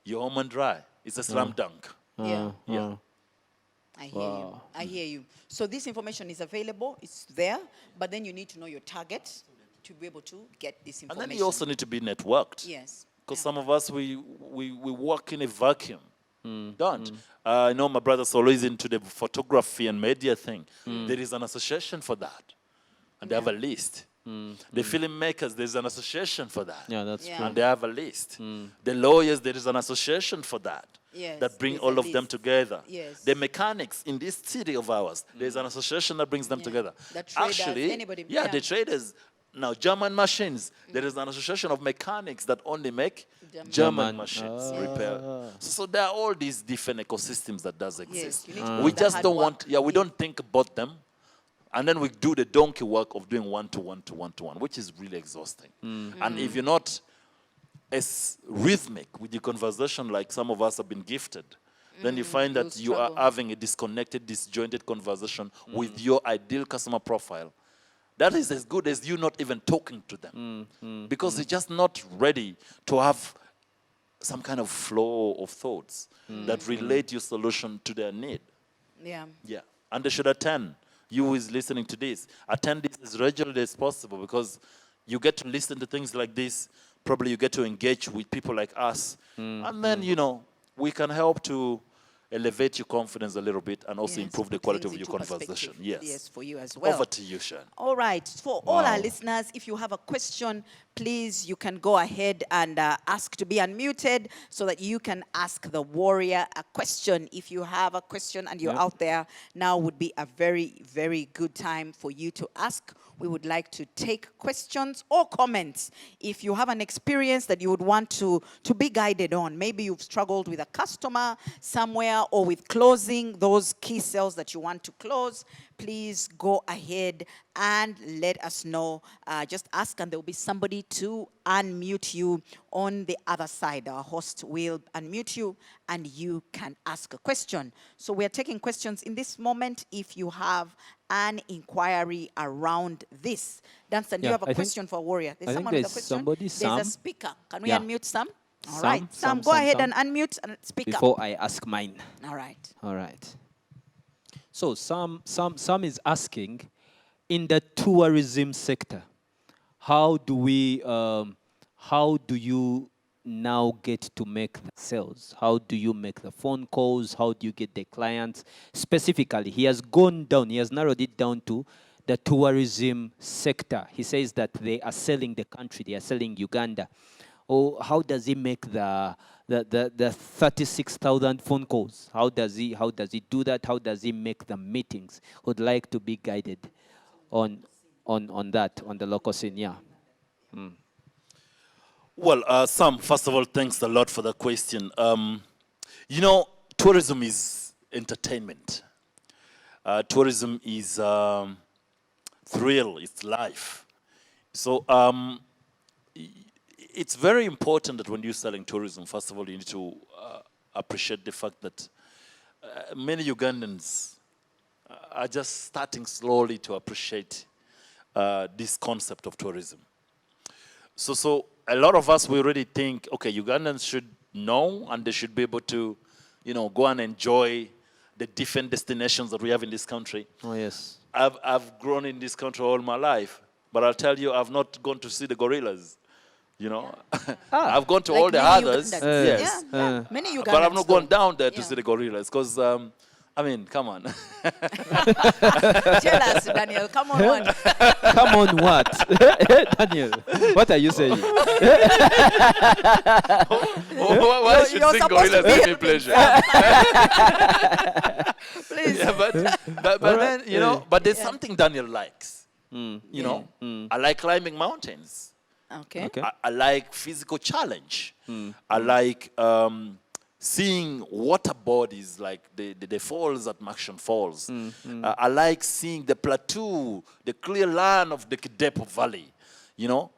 you're home and dry. It's a slam dunk. Yeah. Yeah. I hear you. I hear you. So this information is available. It's there. But then you need to know your target to be able to get this And information. then you also need to be networked. Yes. Because Yeah. some of us, we work in a vacuum. Don't. I know my brother's always into the photography and media thing. There is an association for that. And they have a list. The filmmakers, there's an association for that. Yeah, that's Yeah. true. And they have a list. The lawyers, there is an association for that. Yes, That bring there's all a of them list. together. Yes. The mechanics in this city of ours, there's an association that brings them Yeah. together. The traders, Actually, anybody, yeah, yeah. the traders. Now, German machines, there is an association of mechanics that only make German. German German. machines repair. So there are all these different ecosystems that does exist. you need to We put the just hard don't work want, we don't think about them. And then we do the donkey work of doing one-to-one to one-to-one, which is really exhausting. And if you're not as rhythmic with your conversation like some of us have been gifted, then you find that you'll you are struggle. having a disconnected, disjointed conversation with your ideal customer profile. That is as good as you not even talking to them. Because you're just not ready to have some kind of flow of thoughts that relate your solution to their need. Yeah. Yeah. And they should attend. You who is listening to this, attend this as regularly as possible because you get to listen to things like this. Probably you get to engage with people like us. And then, we can help to elevate your confidence a little bit and also Yes, improve the put quality things of your into conversation. perspective. Yes. Yes, for you as well. Over to you, Sean. All right. For all our listeners, if you have a question, please, you can go ahead and ask to be unmuted so that you can ask the warrior a question. If you have a question and you're out there, now would be a very, very good time for you to ask. We would like to take questions or comments. If you have an experience that you would want to be guided on, maybe you've struggled with a customer somewhere or with closing those key sales that you want to close, please go ahead and let us know. Just ask and there will be somebody to unmute you on the other side. Our host will unmute you and you can ask a question. So we are taking questions in this moment if you have an inquiry around this. Dunstan, do you Yeah, have a I think- question for Warrior? There's I think someone with a there's question. somebody, There's Sam. a speaker. Can we Yeah. unmute Sam? All Sam, right. Sam, Sam, go Sam, ahead Sam. and unmute and speak Before up. I ask mine. All right. All right. So some is asking, in the tourism sector, how do you now get to make the sales? How do you make the phone calls? How do you get the clients? Specifically, he has narrowed it down to the tourism sector. He says that they are selling the country, they are selling Uganda. Or how does he make the 36,000 phone calls? How does he do that? How does he make the meetings? Would like to be guided on that, on the local scene. Yeah. Well, Sam, first of all, thanks a lot for the question. You know, tourism is entertainment. Tourism is thrill, it's life. So it's very important that when you're selling tourism, first of all, you need to appreciate the fact that many Ugandans are just starting slowly to appreciate this concept of tourism. So a lot of us, we already think, okay, Ugandans should know and they should be able to, you know, go and enjoy the different destinations that we have in this country. Oh, yes. I've grown in this country all my life, but I'll tell you, I've not gone to see the gorillas. You know, I've gone to Like all the many others, Ugandans. yes, Yeah. Many Ugandans. but I've not gone though. down there to Yeah. see the gorillas because, I mean, come on. Tell us, Daniel. Come on. One. Come on, what? Daniel, what are you saying? Why should you're seeing supposed to gorillas be give me pleasure? Please. Yeah, but then, you know, but there's something Daniel likes. You know, I like climbing mountains. Okay. Okay. I like physical challenge. I like seeing water bodies like the falls at Maction Falls. I like seeing the plateau, the clear land of the Kidepo Valley. You know,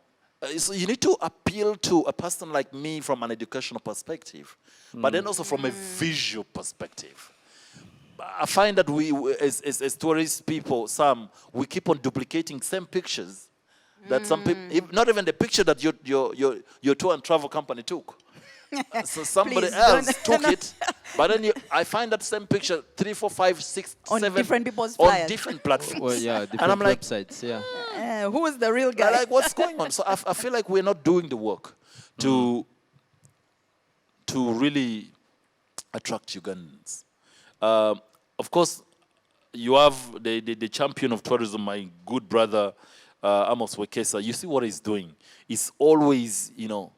so you need to appeal to a person like me from an educational perspective, but then also from a visual perspective. I find that we, as tourist people, we keep on duplicating same pictures that some people, not even the picture that your tour and travel company took. So somebody Please, else don't- took it, but then I find that same picture 3, 4, 5, 6, On 7 different people's on flyers. different platforms. Well, yeah, different and I'm like, websites. Yeah. Who is the real guy? like, what's going on? So I feel like we're not doing the work to really attract Ugandans. Of course, you have the champion of tourism, my good brother, Amos Wekesa. You see what he's doing. He's always, you know,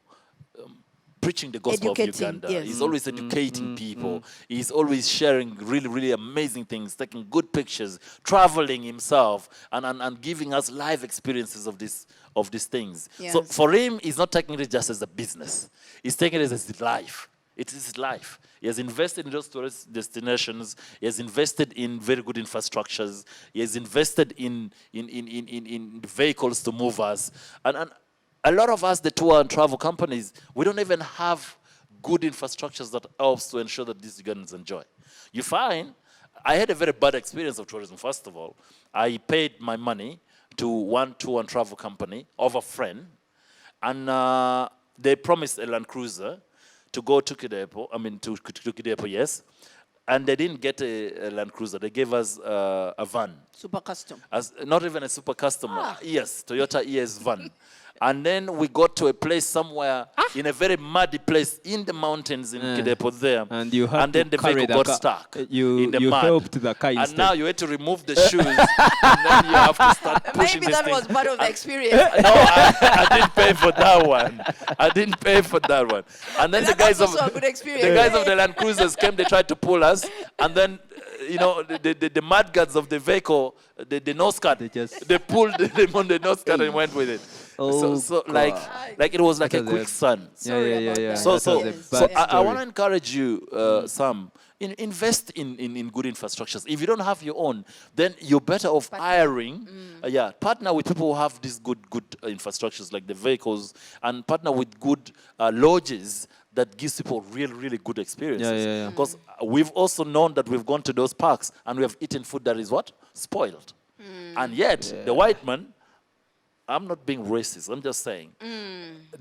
preaching the gospel Educating, of Uganda. yes. He's always educating people. He's always sharing really, really amazing things, taking good pictures, traveling himself, and giving us live experiences of these things. So Yes. for him, he's not taking it just as a business. He's taking it as his life. It is his life. He has invested in those tourist destinations. He has invested in very good infrastructures. He has invested in vehicles to move us. And a lot of us, the tour and travel companies, we don't even have good infrastructures that helps to ensure that these Ugandans enjoy. You find, I had a very bad experience of tourism, first of all. I paid my money to one tour and travel company of a friend, and they promised a Land Cruiser to go to Kidepo, to Kidepo, yes. And they didn't get a Land Cruiser. They gave us a van. Super custom. Not even a super custom. Yes, Toyota ES van. And then we got to a place somewhere in a very muddy place in the mountains in Kidepo there. And you had then to the carry vehicle the got car. stuck You in the you mud. helped the car And instead. now you had to remove the shoes, and then you have to start pushing Maybe this that thing. was part of the experience. No, I didn't pay for that one. I didn't pay for that one. And then the That guys was of also a good experience. the guys of the Land Cruisers came. They tried to pull us, and then you know the mud guards of the vehicle, the nose guard, they pulled them on the nose guard and went with it. Oh, so God. like it was like That a was a- quicksand. Yeah. So That was a Yes. so bad I want to story. encourage you, Sam, invest in good infrastructures. If you don't have your own, then you're better off hiring, partner with people who have these good infrastructures like the vehicles, and partner with good lodges that gives people really good experiences. Yeah. Because we've also known that we've gone to those parks and we have eaten food that is what? Spoiled. And yet, the white man, I'm not being racist, I'm just saying,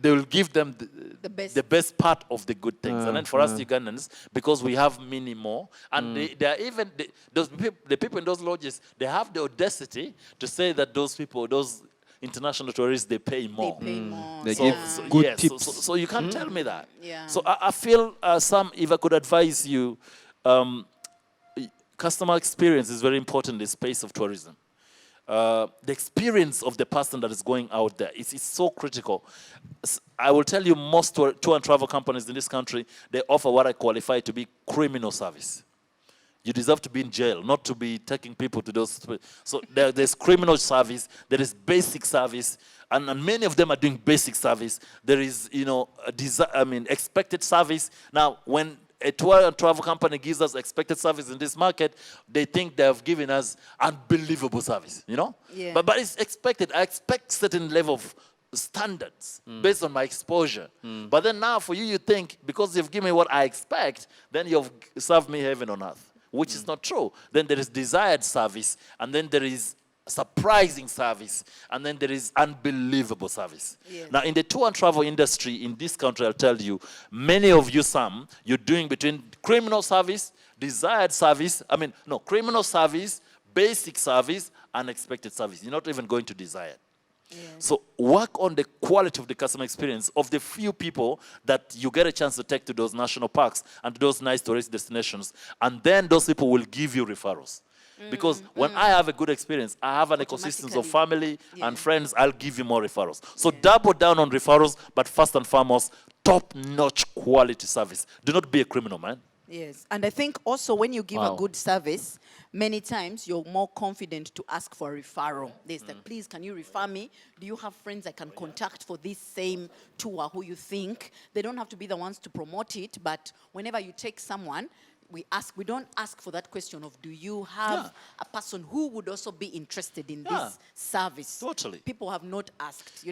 they will give them the best part of the good things. And then for us Ugandans, because we have many more, and they are even, the people in those lodges, they have the audacity to say that those people, those international tourists, they pay more. They pay more. They So- give good Yes, tips. So you can't tell me that. Yeah. So I feel, Sam, if I could advise you, customer experience is very important in the space of tourism. the experience of the person that is going out there is so critical. I will tell you, most tour and travel companies in this country, they offer what I qualify to be criminal service. You deserve to be in jail, not to be taking people to those. So there's criminal service, there is basic service, and many of them are doing basic service. There is, expected service. Now, when a tour and travel company gives us expected service in this market, they think they have given us unbelievable service, Yeah. But it's expected. I expect certain level of standards based on my exposure. But then now for you think because you've given me what I expect, then you've served me heaven on earth, which is not true. Then there is desired service, and then there is surprising service, and then there is unbelievable service. Yes. Now, in the tour and travel industry in this country, I'll tell you, many of you, you're doing between criminal service, desired service, criminal service, basic service, unexpected service. You're not even going to desired. So work on the quality of the customer experience of the few people that you get a chance to take to those national parks and to those nice tourist destinations. And then those people will give you referrals. Because when I have a good experience, I have an ecosystem of family and friends, I'll give you more referrals. So double down on referrals, but first and foremost, top-notch quality service. Do not be a criminal, man. Yes, and I think also when you give a Wow. good service, many times you're more confident to ask for a referral. There's like, please, can you refer me? Do you have friends I can contact for this same tour who you think? They don't have to be the ones to promote it, but whenever you take someone, we don't ask for that question of, do you have a person who would also be interested in this service? Totally. People have not asked,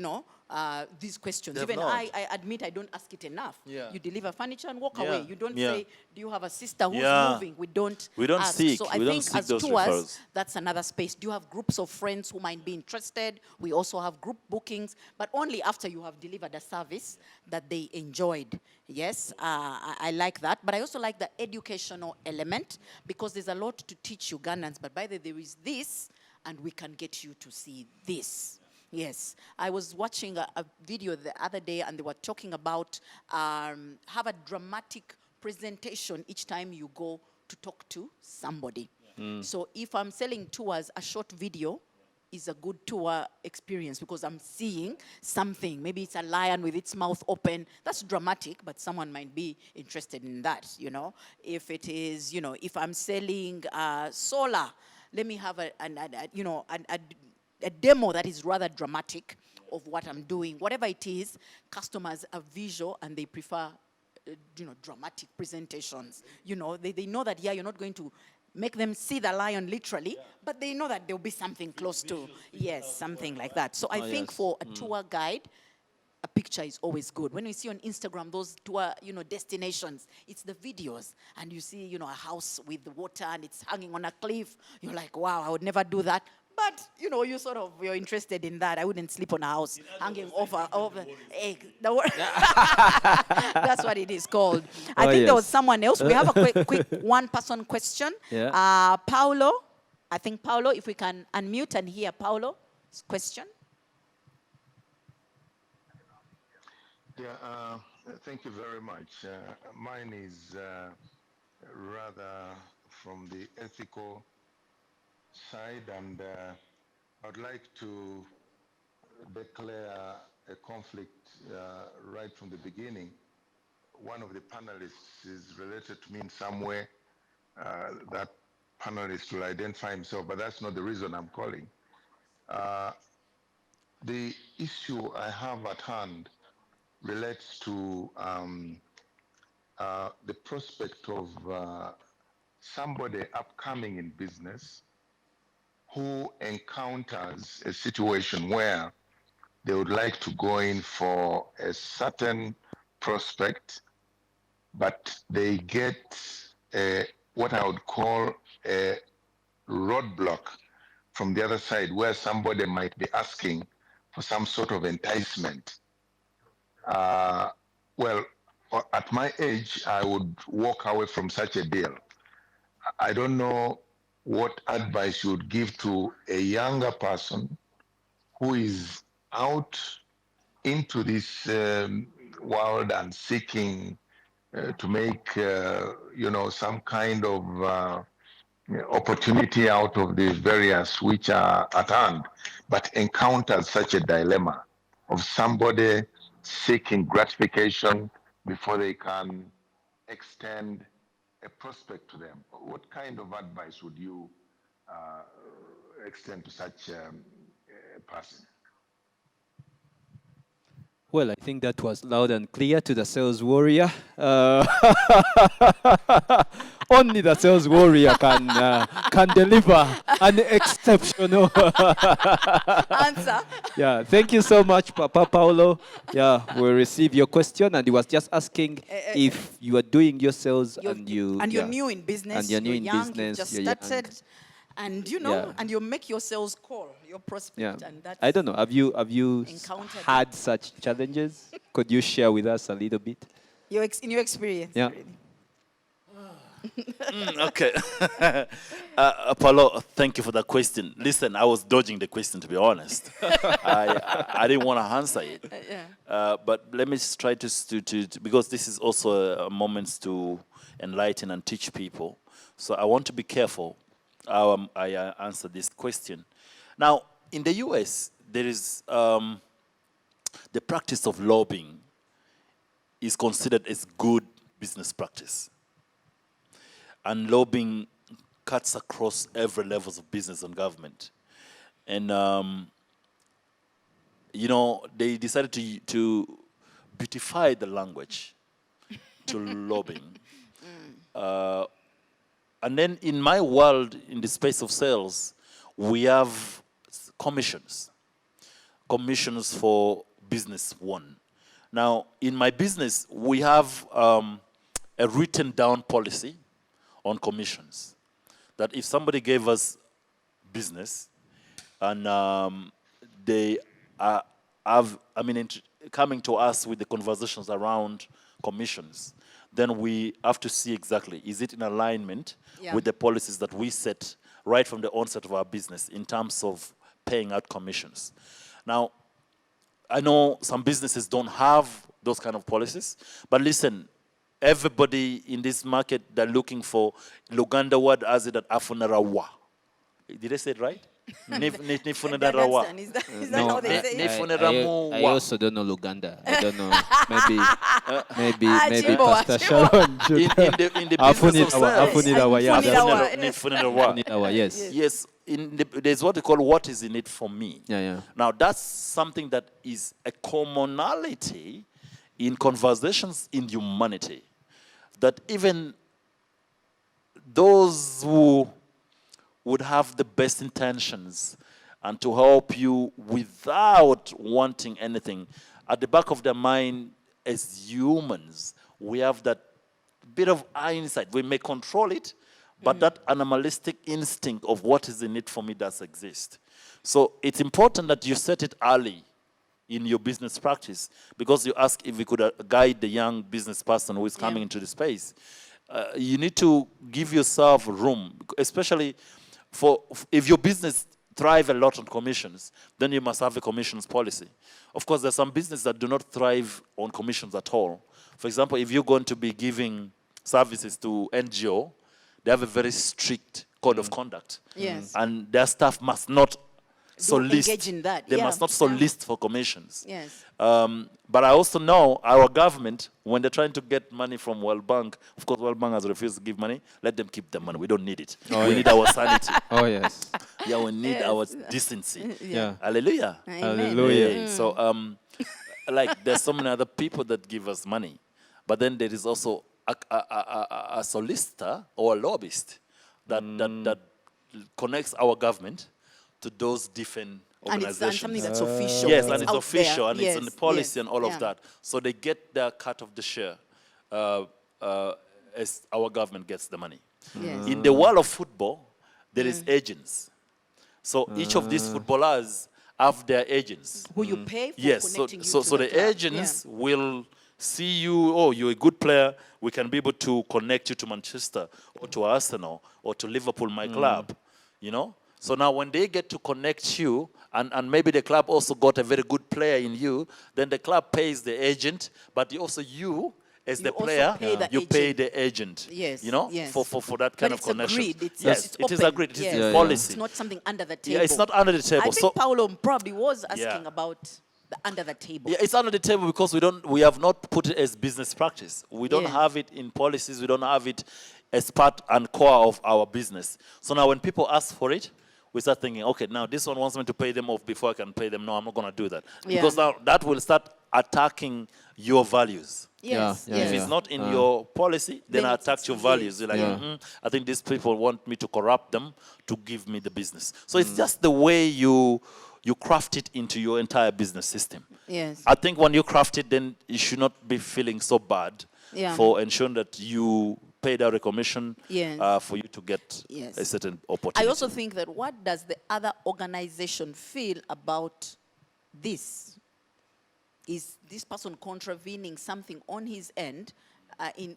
these questions. They have Even not. I admit I don't ask it enough. Yeah. You deliver furniture and walk Yeah. away. You don't Yeah. say, do you have a sister who's Yeah. moving? We don't ask. seek. So I We don't think seek as those tours, referrals. that's another space. Do you have groups of friends who might be interested? We also have group bookings, but only after you have delivered a service that they enjoyed. Yes, I like that. But I also like the educational element because there's a lot to teach Ugandans. But by the way, there is this, and we can get you to see this. Yes, I was watching a video the other day, and they were talking about have a dramatic presentation each time you go to talk to somebody. So if I'm selling tours, a short video is a good tour experience because I'm seeing something. Maybe it's a lion with its mouth open. That's dramatic, but someone might be interested in that, If it is, if I'm selling solar, let me have a demo that is rather dramatic of what I'm doing. Whatever it is, customers are visual and they prefer, dramatic presentations. They know that, you're not going to make them see the lion literally, but they know that there'll be something close to, something like that. So I think yes. for a tour guide, a picture is always good. When we see on Instagram those tour, destinations, it's the videos, and you see, a house with water and it's hanging on a cliff. You're like, wow, I would never do that. But you're interested in that. I wouldn't sleep on a house hanging over. That's what it is called. I think there was someone else. We have a quick one-person question. Yeah. Paulo, I think Paulo, if we can unmute and hear Paulo's question. Yeah, thank you very much. Mine is rather from the ethical side, and I'd like to declare a conflict right from the beginning. One of the panelists is related to me in some way. That panelist will identify himself, but that's not the reason I'm calling. The issue I have at hand relates to the prospect of somebody upcoming in business who encounters a situation where they would like to go in for a certain prospect, but they get what I would call a roadblock from the other side, where somebody might be asking for some sort of enticement. Well, at my age, I would walk away from such a deal. I don't know what advice you would give to a younger person who is out into this world and seeking to make, some kind of opportunity out of these various which are at hand, but encounters such a dilemma of somebody seeking gratification before they can extend a prospect to them. What kind of advice would you extend to such a person? Well, I think that was loud and clear to the sales warrior. Only the sales warrior can deliver an exceptional Answer. Yeah, thank you so much, Papa Paulo. Yeah, we receive your question, and he was just asking if you are doing your sales You're, and you're you're new in business, and you're new in young, business, you've just you're young. started, and Yeah. and you make your sales call, your prospect, Yeah, and that's I don't know. Have you encountered had such challenges? Could you share with us a little bit? in your experience. Yeah. Really. Okay. Paulo, thank you for that question. Listen, I was dodging the question, to be honest. I didn't want to answer it. But let me just try to because this is also a moment to enlighten and teach people. So I want to be careful how I answer this question. Now, in the US, there is the practice of lobbying is considered as good business practice. And lobbying cuts across every levels of business and government. And, they decided to beautify the language to lobbying. And then in my world, in the space of sales, we have commissions. Commissions for business one. Now, in my business, we have a written down policy on commissions. That if somebody gave us business and they coming to us with the conversations around commissions, then we have to see exactly, is it in alignment with the policies that we set right from the onset of our business in terms of paying out commissions. Now, I know some businesses don't have those kind of policies, but listen, everybody in this market, they're looking for Luganda word as it at afunarawa. Did I say it right? Is that how they say it? I also don't know Luganda. I don't know. Maybe Chimbo, Pastor Chimbo. Sharon should. In the business of sales. Afunirawa, yeah. Afunirawa. Afunirawa, yes. Yes, there's what they call what is in it for me. Yeah. Now, that's something that is a commonality in conversations in humanity. That even those who would have the best intentions and to help you without wanting anything, at the back of their mind, as humans, we have that bit of insight. We may control it, but that animalistic instinct of what is in it for me does exist. So it's important that you set it early in your business practice, because you ask if we could guide the young business person who is coming into the space. You need to give yourself room, especially if your business thrive a lot on commissions, then you must have a commissions policy. Of course, there's some businesses that do not thrive on commissions at all. For example, if you're going to be giving services to NGO, they have a very strict code of conduct. Yes. And their staff must not solicit. Engage in that. They Yeah. must not solicit for commissions. Yes. But I also know our government, when they're trying to get money from World Bank, of course, World Bank has refused to give money. Let them keep the money. We don't need it. We need our sanity. Oh, yes. Yeah, we need our decency. Yeah. Hallelujah. Amen. Hallelujah. Yeah. So, there's so many other people that give us money, but then there is also a solicitor or a lobbyist that connects our government to those different And it's organizations. something that's official. Yes, and it's out official, there. and it's in the policy and all yeah. of that. So they get their cut of the share as our government gets the money. Yes. In the world of football, there is agents. So each of these footballers have their agents. Who you pay for Yes, connecting you so to the club. agents will see you, oh, you're a good player, we can be able to connect you to Manchester or to Arsenal or to Liverpool, my club, you know? So now when they get to connect you, and maybe the club also got a very good player in you, then the club pays the agent, but also you, as You the also player, pay the you pay agent. the agent. Yes, You know, yes. for that kind But of it's connection. agreed. It's, Yes, it's it is open. agreed. It is Yes. policy. It's not something under the table. Yeah, it's not under the table. I So think Paulo probably was asking Yeah. about the under the table. yeah, it's under the table because we have not put it as business practice. We don't Yes. have it in policies. We don't have it as part and core of our business. So now when people ask for it, we start thinking, okay, now this one wants me to pay them off before I can pay them. No, I'm not going to do that. Yeah. Because now that will start attacking your values. Yes, Yeah, yes. If it's not in your policy, then Then I attack it's- your yes. values. You're like, Yeah. I think these people want me to corrupt them to give me the business. So it's just the way you craft it into your entire business system. Yes. I think when you craft it, then you should not be feeling so bad Yeah. for ensuring that you paid out a commission Yes. for you to get Yes. a certain opportunity. I also think that what does the other organization feel about this? Is this person contravening something on his end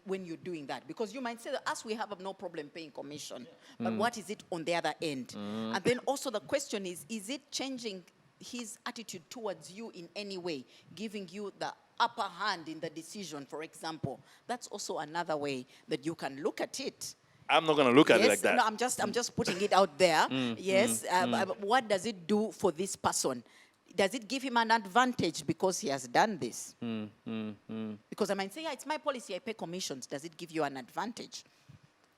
when you're doing that? Because you might say that us, we have no problem paying commission. But what is it on the other end? And then also the question is it changing his attitude towards you in any way, giving you the upper hand in the decision, for example? That's also another way that you can look at it. I'm not going to look at it Yes, like that. no, I'm just putting it out there. Yes, what does it do for this person? Does it give him an advantage because he has done this? Because I might say, yeah, it's my policy, I pay commissions. Does it give you an advantage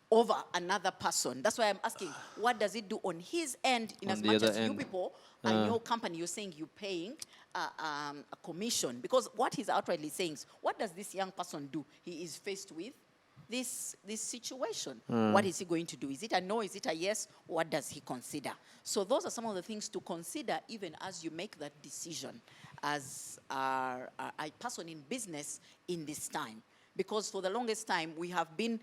over another person? That's why I'm asking, what does it do on his end, in On as the much other as you end. people and your company, you're saying you're paying a commission? Because what he's outrightly saying is, what does this young person do? He is faced with this situation. What is he going to do? Is it a no? Is it a yes? What does he consider? So those are some of the things to consider even as you make that decision as a person in business in this time. Because for the longest time, we have been,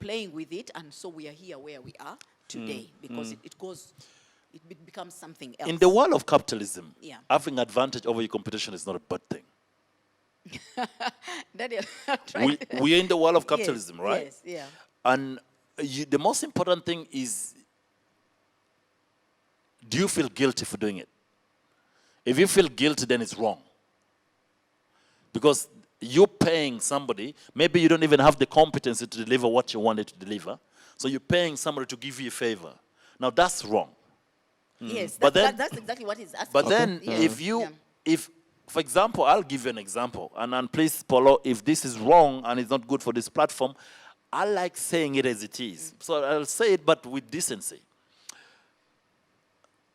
playing with it, and so we are here where we are today. Because it becomes something else. In the world of capitalism, Yeah. having advantage over your competition is not a bad thing. Daddy, We are in the world of capitalism, Yes, right? Yes, yeah. And the most important thing is, do you feel guilty for doing it? If you feel guilty, then it's wrong. Because you're paying somebody, maybe you don't even have the competency to deliver what you wanted to deliver. So you're paying somebody to give you a favor. Now that's wrong. Yes, But that's exactly what he's asking. But then Yeah. if, for example, I'll give you an example, and please, Paulo, if this is wrong and it's not good for this platform, I like saying it as it is. So I'll say it, but with decency.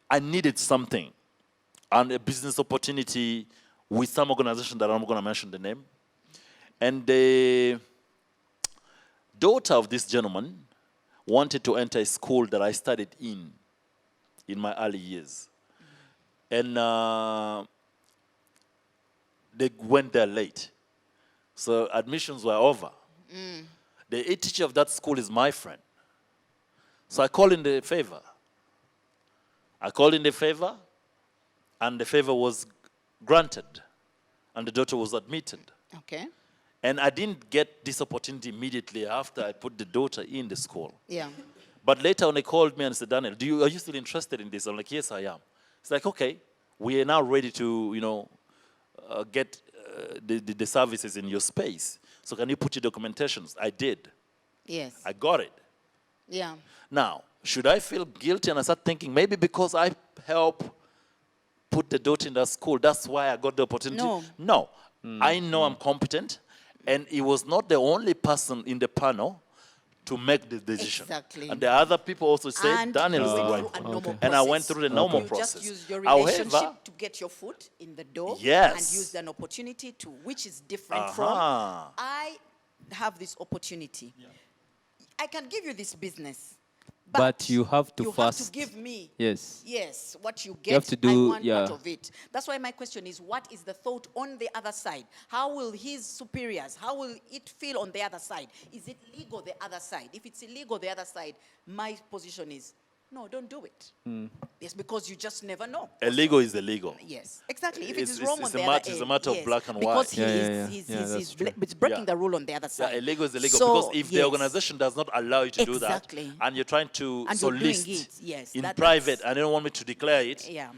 I needed something, and a business opportunity with some organization that I'm not going to mention the name. And the daughter of this gentleman wanted to enter a school that I studied in my early years. And they went there late. So admissions were over. The head teacher of that school is my friend. So I called in the favor. And the favor was granted. And the daughter was admitted. Okay. And I didn't get this opportunity immediately after I put the daughter in the school. Yeah. But later when they called me and said, Daniel, are you still interested in this? I'm like, yes, I am. It's like, okay, we are now ready to, get the services in your space. So can you put your documentations? I did. Yes. I got it. Yeah. Now, should I feel guilty? And I start thinking, maybe because I helped put the daughter in that school, that's why I got the opportunity? No. I know I'm competent. And he was not the only person in the panel to make the decision. Exactly. And the other people also said, And Daniel is you the went right through a one. normal And I went process. through the normal You process. just used your relationship However, to get your foot in the door. Yes. And used an opportunity to, which is different Uh-huh. from, I have this opportunity. I can give you this business. But you have to you first- have to give me. Yes. Yes, what you get, have to I do- want yeah. part of it. That's why my question is, what is the thought on the other side? How will his superiors, how will it feel on the other side? Is it legal the other side? If it's illegal the other side, my position is, no, don't do it. Yes, because you just never know. illegal is illegal. Yes, exactly. If it It's- is wrong it's on a the matter- other it's a end, matter of yes, black and because white. he Yeah, is, yeah, yeah. he's, Yeah, he's, that's he's true. it's breaking Yeah. the rule on the other side. Yeah, illegal is illegal. So, because if the yes. organization does not allow you to do that, Exactly. and you're trying to And you're doing solicit it, yes, in that's- private, and they don't want me to declare it, Yeah. then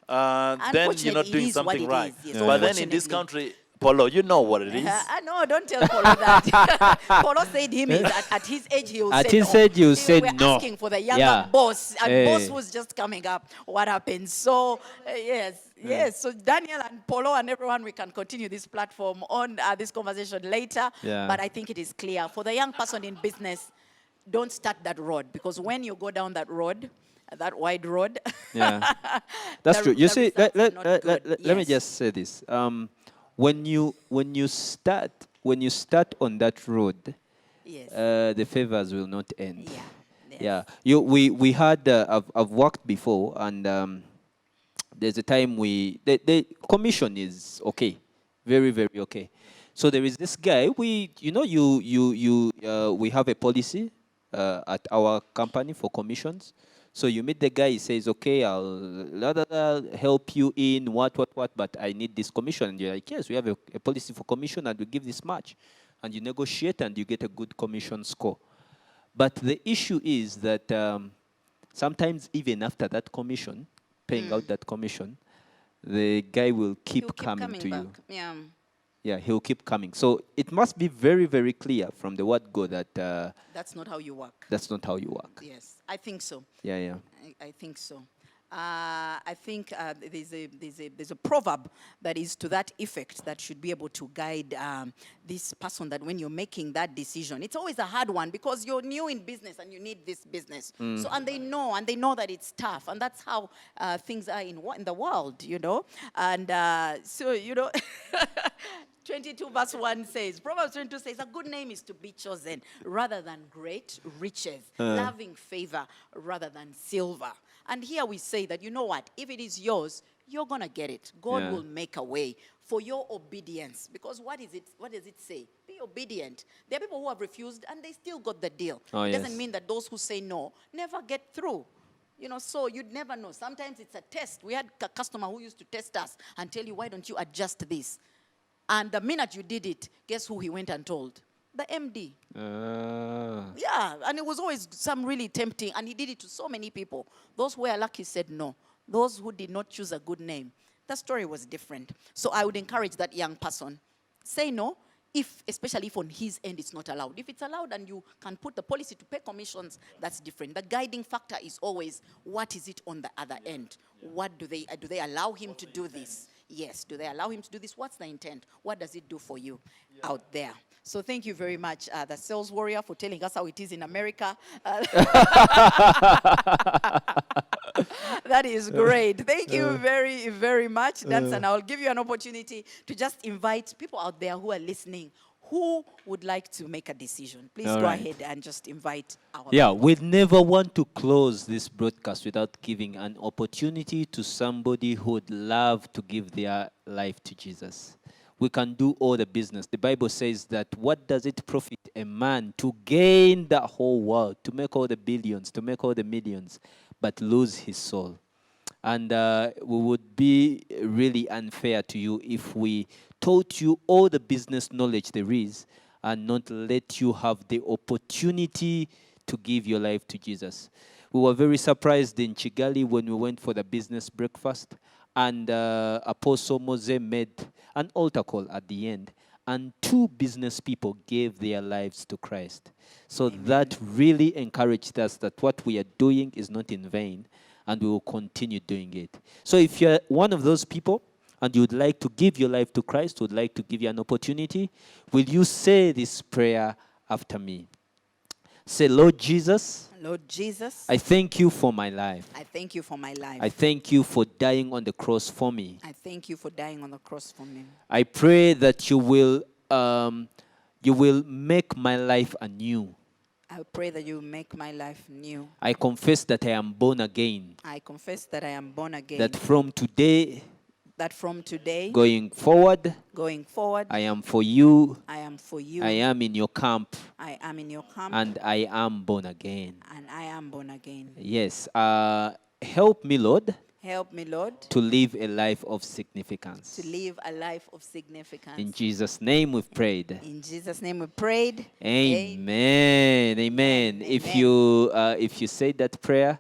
you're not Unfortunately, doing it is what something it right. is, yes, But then in this unfortunately. country, Polo, you know what it is. I know, don't tell Polo that. Polo said him is at his age he will At say his no. age, he will say We're no. asking for the younger Yeah. boss, and boss Eh. who's just coming up. What happens? So yes. So Daniel and Polo and everyone, we can continue this platform on this conversation later. Yeah. But I think it is clear for the young person in business. Don't start that road, because when you go down that road, that wide road, Yeah. That's the- true. You the see, results are let, not let, let, good. let, let me Yes. just say this. When you start on that road, Yes. the favors will not end. Yeah. Yes. Yeah. We had I've worked before, and there's a time the commission is okay, very very okay. So there is this guy. We have a policy at our company for commissions. So you meet the guy. He says, "Okay, I'll help you in what, but I need this commission." And you're like, "Yes, we have a policy for commission, and we give this much." And you negotiate, and you get a good commission score. But the issue is that sometimes even after that commission, paying out that commission, the guy will He'll keep coming to back. you. Yeah. Yeah, he'll keep coming. So it must be very, very clear from the word go that That's not how you work. that's not how you work. Yes, I think so. Yeah, yeah. I think so. I think there's a proverb that is to that effect that should be able to guide this person, that when you're making that decision, it's always a hard one because you're new in business and you need this business. So and they know that it's tough, and that's how things are in the world, And so 22 verse 1 says, Proverbs 22 says, a good name is to be chosen rather than great riches, loving favor rather than silver. And here we say that, you know what, if it is yours, you're going to get it. God Yeah. will make a way for your obedience. Because what does it say? Be obedient. There are people who have refused and they still got the deal. Oh, it yes. doesn't mean that those who say no never get through. So you'd never know. Sometimes it's a test. We had a customer who used to test us and tell you, why don't you adjust this? And the minute you did it, guess who he went and told? The MD. Yeah, and it was always some really tempting, and he did it to so many people. Those who were lucky said no. Those who did not choose a good name, the story was different. So I would encourage that young person, say no, especially if on his end it's not allowed. If it's allowed and you can put the policy to pay commissions, that's different. The guiding factor is always, what is it on the other end? What do they allow him to do this? Yes, do they allow him to do this? What's the intent? What does it do for you out there? So thank you very much, the sales warrior, for telling us how it is in America. That is great. Thank you very, very much, Danson. I'll give you an opportunity to just invite people out there who are listening who would like to make a decision. Please All go right. ahead and just invite our Yeah, people. we'd never want to close this broadcast without giving an opportunity to somebody who would love to give their life to Jesus. We can do all the business. The Bible says that what does it profit a man to gain the whole world, to make all the billions, to make all the millions, but lose his soul? And we would be really unfair to you if we taught you all the business knowledge there is and not let you have the opportunity to give your life to Jesus. We were very surprised in Kigali when we went for the business breakfast, and Apostle Mose made an altar call at the end, and 2 business people gave their lives to Christ. So that really encouraged us that what we are doing is not in vain, and we will continue doing it. So if you're one of those people and you would like to give your life to Christ, would like to give you an opportunity, will you say this prayer after me? Say, Lord Jesus, Lord Jesus, I thank you for my life. I thank you for my life. I thank you for dying on the cross for me. I thank you for dying on the cross for me. I pray that you will make my life anew. I pray that you make my life new. I confess that I am born again. I confess that I am born again. That from today that from today, going forward, I I am for you. am for you. I am in your camp, I am in your camp, and I am born again. and I am born again. Yes. Help me, Lord, Help me, Lord, to live a life of significance. to live a life of significance. In Jesus' name we've prayed. In Jesus' name we prayed. Amen. Amen. If you said that prayer,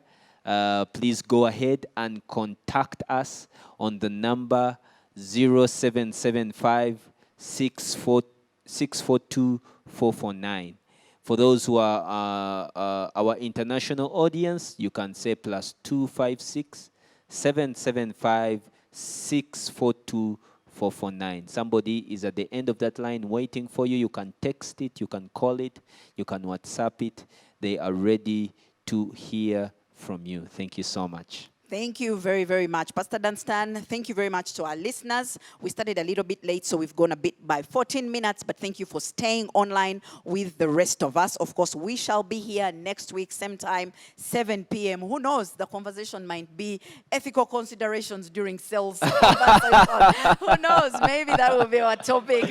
please go ahead and contact us on the number 0775 642-449. For those who are our international audience, you can say +256-775-642-449. Somebody is at the end of that line waiting for you. You can text it, you can call it, you can WhatsApp it. They are ready to hear from you. Thank you so much. Thank you very, very much, Pastor Dunstan. Thank you very much to our listeners. We started a little bit late, so we've gone a bit by 14 minutes, but thank you for staying online with the rest of us. Of course, we shall be here next week, same time, 7 p.m. Who knows? The conversation might be ethical considerations during sales conversation. Who knows? Maybe that will be our topic.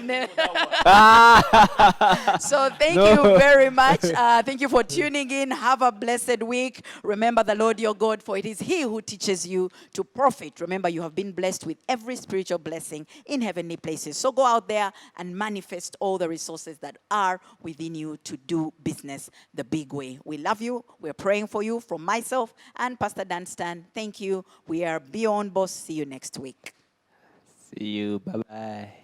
So thank you very much. Thank you for tuning in. Have a blessed week. Remember the Lord your God, for it is He who teaches you to profit. Remember, you have been blessed with every spiritual blessing in heavenly places. So go out there and manifest all the resources that are within you to do business the big way. We love you. We're praying for you from myself and Pastor Dunstan. Thank you. We are Beyond Boss. See you next week. See you. Bye-bye.